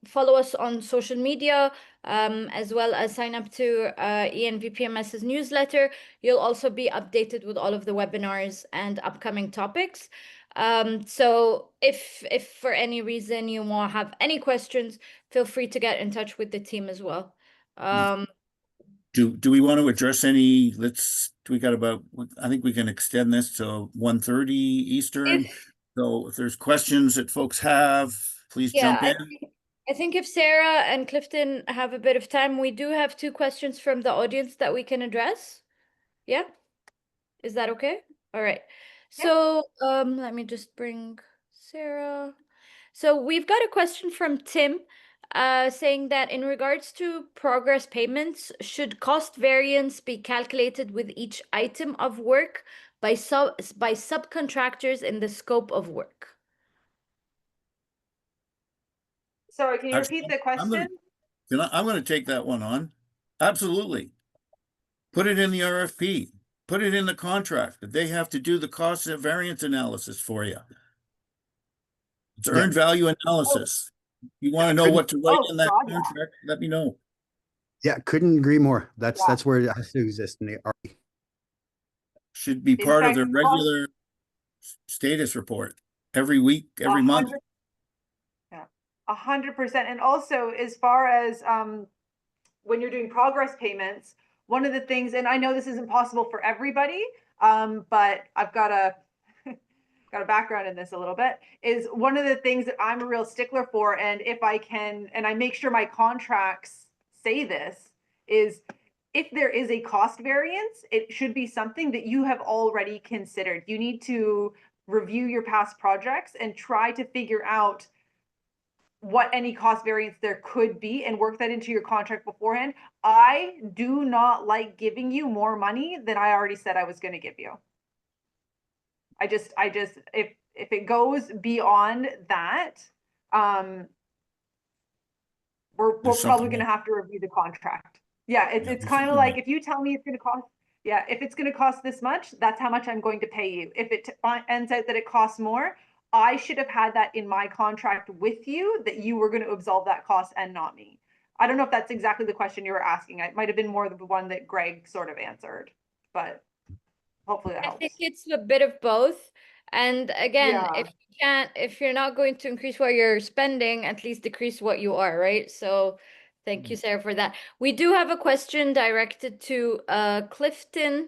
Speaker 1: follow us on social media, as well as sign up to ENVPMS's newsletter. You'll also be updated with all of the webinars and upcoming topics. So if for any reason you want to have any questions, feel free to get in touch with the team as well.
Speaker 4: Do we want to address any, we got about, I think we can extend this to 1:30 Eastern. So if there's questions that folks have, please jump in.
Speaker 1: I think if Sarah and Clifton have a bit of time, we do have 2 questions from the audience that we can address. Yeah? Is that okay? All right. So let me just bring Sarah. So we've got a question from Tim saying that in regards to progress payments, should cost variance be calculated with each item of work by subcontractors in the scope of work?
Speaker 6: Sorry, can you repeat the question?
Speaker 4: I'm going to take that one on. Absolutely. Put it in the RFP. Put it in the contract that they have to do the cost of variance analysis for you. It's earned value analysis. You want to know what to write in that contract? Let me know.
Speaker 5: Yeah, couldn't agree more. That's where it has to exist in the RFP.
Speaker 4: Should be part of the regular status report every week, every month.
Speaker 6: Yeah, 100%. And also, as far as when you're doing progress payments, one of the things, and I know this isn't possible for everybody, but I've got a background in this a little bit, is one of the things that I'm a real stickler for, and if I can, and I make sure my contracts say this, is if there is a cost variance, it should be something that you have already considered. You need to review your past projects and try to figure out what any cost variance there could be and work that into your contract beforehand. I do not like giving you more money than I already said I was going to give you. I just, if it goes beyond that, we're probably going to have to review the contract. Yeah, it's kind of like, if you tell me it's going to cost, if it's going to cost this much, that's how much I'm going to pay you. If it ends out that it costs more, I should have had that in my contract with you, that you were going to absolve that cost and not me. I don't know if that's exactly the question you were asking. It might have been more the one that Greg sort of answered, but hopefully that helps.
Speaker 1: I think it's a bit of both. And again, if you're not going to increase what you're spending, at least decrease what you are, right? So thank you, Sarah, for that. We do have a question directed to Clifton.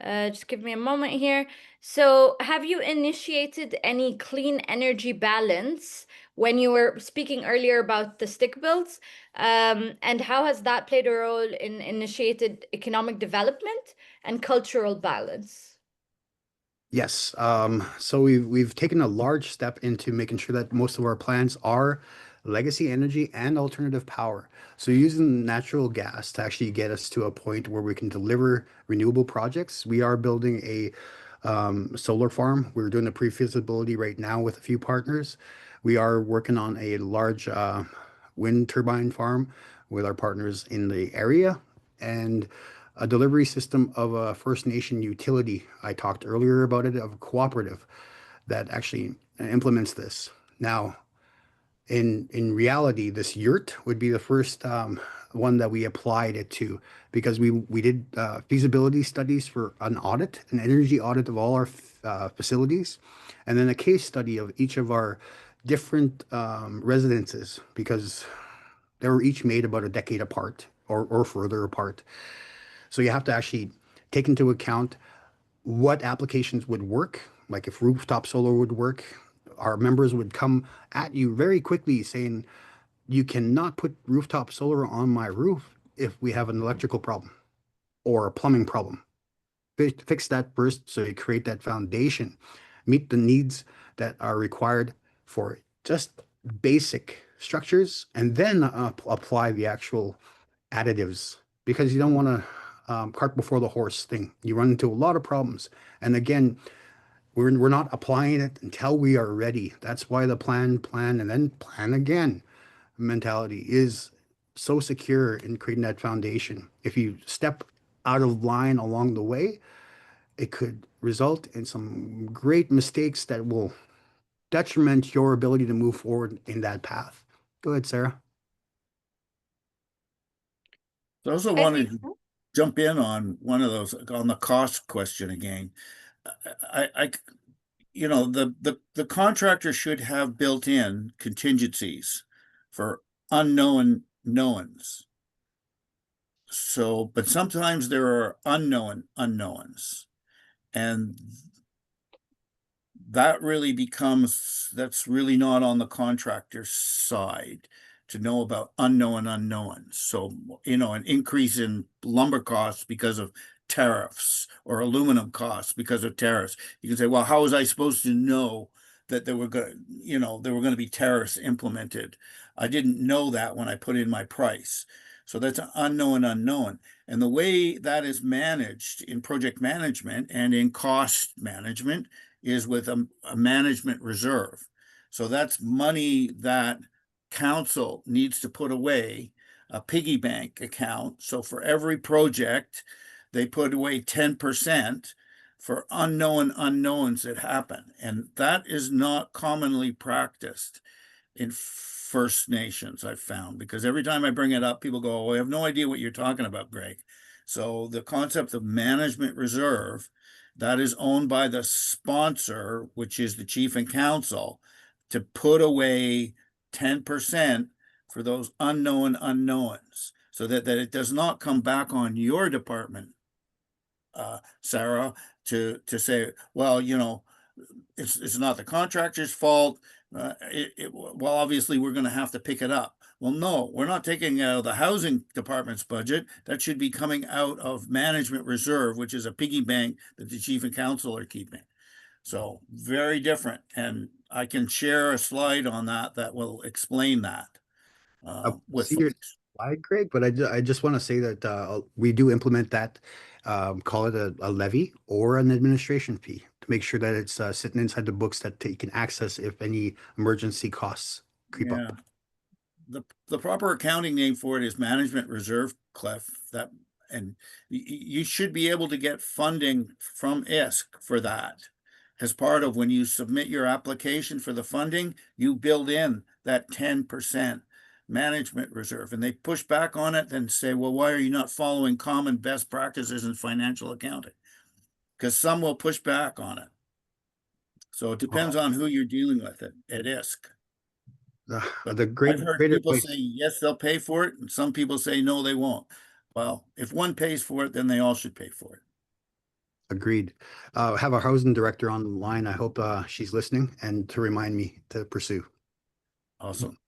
Speaker 1: Just give me a moment here. So have you initiated any clean energy balance when you were speaking earlier about the stick builds? And how has that played a role in initiated economic development and cultural balance?
Speaker 5: Yes. So we've taken a large step into making sure that most of our plants are legacy energy and alternative power. So using natural gas to actually get us to a point where we can deliver renewable projects. We are building a solar farm. We're doing a pre-feasibility right now with a few partners. We are working on a large wind turbine farm with our partners in the area, and a delivery system of a First Nation utility. I talked earlier about it, of a cooperative that actually implements this. Now, in reality, this yurt would be the first one that we applied it to, because we did feasibility studies for an audit, an energy audit of all our facilities, and then a case study of each of our different residences, because they were each made about a decade apart or further apart. So you have to actually take into account what applications would work, like if rooftop solar would work. Our members would come at you very quickly saying, you cannot put rooftop solar on my roof if we have an electrical problem or a plumbing problem. Fix that first, so you create that foundation, meet the needs that are required for just basic structures, and then apply the actual additives, because you don't want to cart before the horse thing. You run into a lot of problems. And again, we're not applying it until we are ready. That's why the plan, and then plan again mentality is so secure in creating that foundation. If you step out of line along the way, it could result in some great mistakes that will detriment your ability to move forward in that path. Go ahead, Sarah.
Speaker 4: So I also
Speaker 6: I
Speaker 4: wanted
Speaker 6: think,
Speaker 4: to jump in on one of those, on the cost question again. You know, the contractor should have built in contingencies for unknown knowns. So, but sometimes there are unknown unknowns. And that really becomes, that's really not on the contractor's side to know about unknown unknowns. So, you know, an increase in lumber costs because of tariffs or aluminum costs because of tariffs. You can say, well, how was I supposed to know that there were going, you know, there were going to be tariffs implemented? I didn't know that when I put in my price. So that's an unknown unknown. And the way that is managed in project management and in cost management is with a management reserve. So that's money that council needs to put away, a piggy bank account. So for every project, they put away 10% for unknown unknowns that happen. And that is not commonly practiced in First Nations, I've found, because every time I bring it up, people go, oh, I have no idea what you're talking about, Greg. So the concept of management reserve that is owned by the sponsor, which is the chief and council, to put away 10% for those unknown unknowns, so that it does not come back on your department, Sarah, to say, well, you know, it's not the contractor's fault. Well, obviously, we're going to have to pick it up. Well, no, we're not taking out of the housing department's budget. That should be coming out of management reserve, which is a piggy bank that the chief and council are keeping. So very different. And I can share a slide on that that will explain that. With
Speaker 5: See your
Speaker 4: folks.
Speaker 5: slide, Greg, but I just want to say that we do implement that, call it a levy or an administration fee to make sure that it's sitting inside the books that you can access if any emergency costs creep
Speaker 4: Yeah.
Speaker 5: up.
Speaker 4: The proper accounting name for it is management reserve, Cliff. That, and you should be able to get funding from ISC for that. As part of when you submit your application for the funding, you build in that 10% management reserve, and they push back on it and say, well, why are you not following common best practices in financial accounting? Because some will push back on it. So it depends on who you're dealing with at ISC. But
Speaker 5: The great
Speaker 4: I've heard
Speaker 5: greater
Speaker 4: people
Speaker 5: place.
Speaker 4: say, yes, they'll pay for it, and some people say, no, they won't. Well, if one pays for it, then they all should pay for it.
Speaker 5: Agreed. Have a housing director on the line. I hope she's listening and to remind me to pursue.
Speaker 4: Awesome.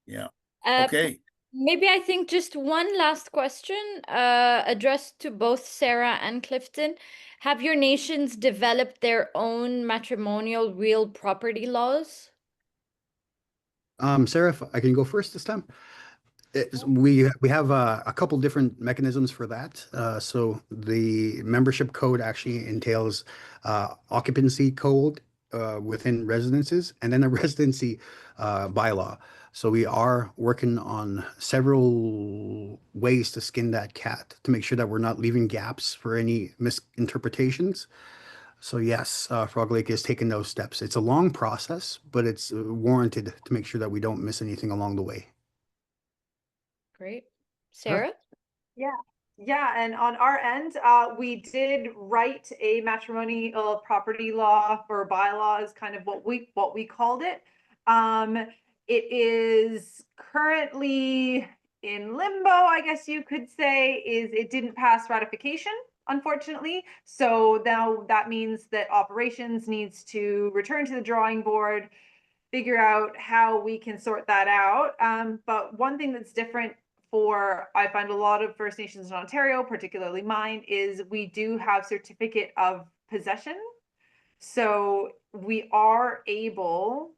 Speaker 4: Yeah.
Speaker 1: Uh,
Speaker 4: Okay.
Speaker 1: Maybe I think just one last question, addressed to both Sarah and Clifton. Have your nations developed their own matrimonial real property laws?
Speaker 5: Sarah, if I can go first this time. We have a couple different mechanisms for that. So the membership code actually entails occupancy code within residences, and then a residency bylaw. So we are working on several ways to skin that cat to make sure that we're not leaving gaps for any misinterpretations. So yes, Frog Lake is taking those steps. It's a long process, but it's warranted to make sure that we don't miss anything along the way.
Speaker 1: Great. Sarah?
Speaker 6: Yeah, and on our end, we did write a matrimonial property law or bylaw is kind of what we called it. It is currently in limbo, I guess you could say, is it didn't pass ratification, unfortunately. So now that means that operations needs to return to the drawing board, figure out how we can sort that out. But one thing that's different I find a lot of First Nations in Ontario, particularly mine, is we do have certificate of possession. So we are able,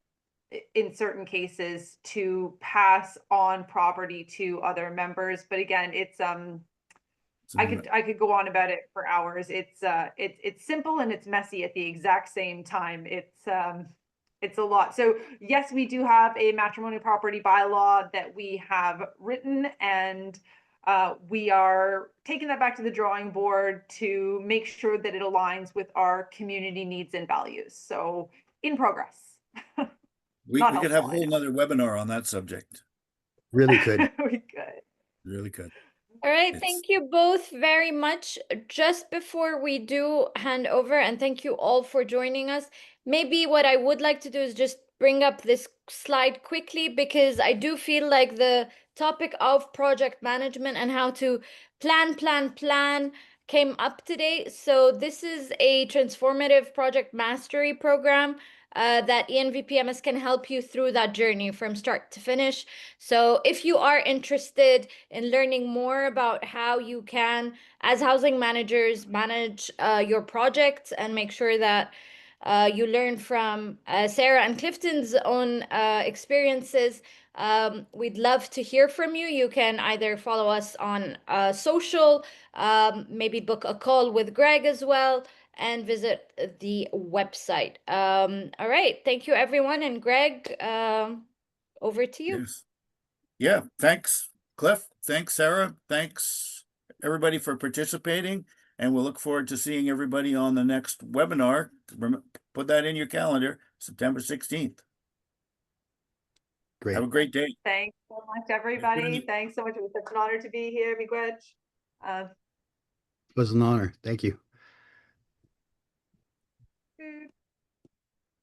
Speaker 6: in certain cases, to pass on property to other members. But again, it's I could go on about it for hours. It's simple and it's messy at the exact same time. It's a lot. So yes, we do have a matrimonial property bylaw that we have written, and we are taking that back to the drawing board to make sure that it aligns with our community needs and values. So in progress.
Speaker 4: We
Speaker 6: Not
Speaker 4: could have a
Speaker 6: helpful, I
Speaker 4: whole
Speaker 6: know.
Speaker 4: nother webinar on that subject.
Speaker 5: Really could.
Speaker 6: We could.
Speaker 4: Really could.
Speaker 1: All right,
Speaker 4: It's-
Speaker 1: thank you both very much. Just before we do hand over, and thank you all for joining us, maybe what I would like to do is just bring up this slide quickly because I do feel like the topic of project management and how to plan came up today. So this is a transformative project mastery program that ENVPMS can help you through that journey from start to finish. So if you are interested in learning more about how you can, as housing managers, manage your projects and make sure that you learn from Sarah and Clifton's own experiences. We'd love to hear from you. You can either follow us on social, maybe book a call with Greg as well, and visit the website. All right. Thank you, everyone. And Greg, over to you.
Speaker 4: Yes. Yeah, thanks, Cliff. Thanks, Sarah. Thanks, everybody, for participating. And we'll look forward to seeing everybody on the next webinar. Put that in your calendar, September 16th.
Speaker 5: Great.
Speaker 4: Have a great day.
Speaker 6: Thanks so much, everybody. Thanks so much. It was such an honor to be here, Miigwech.
Speaker 5: It was an honor. Thank you.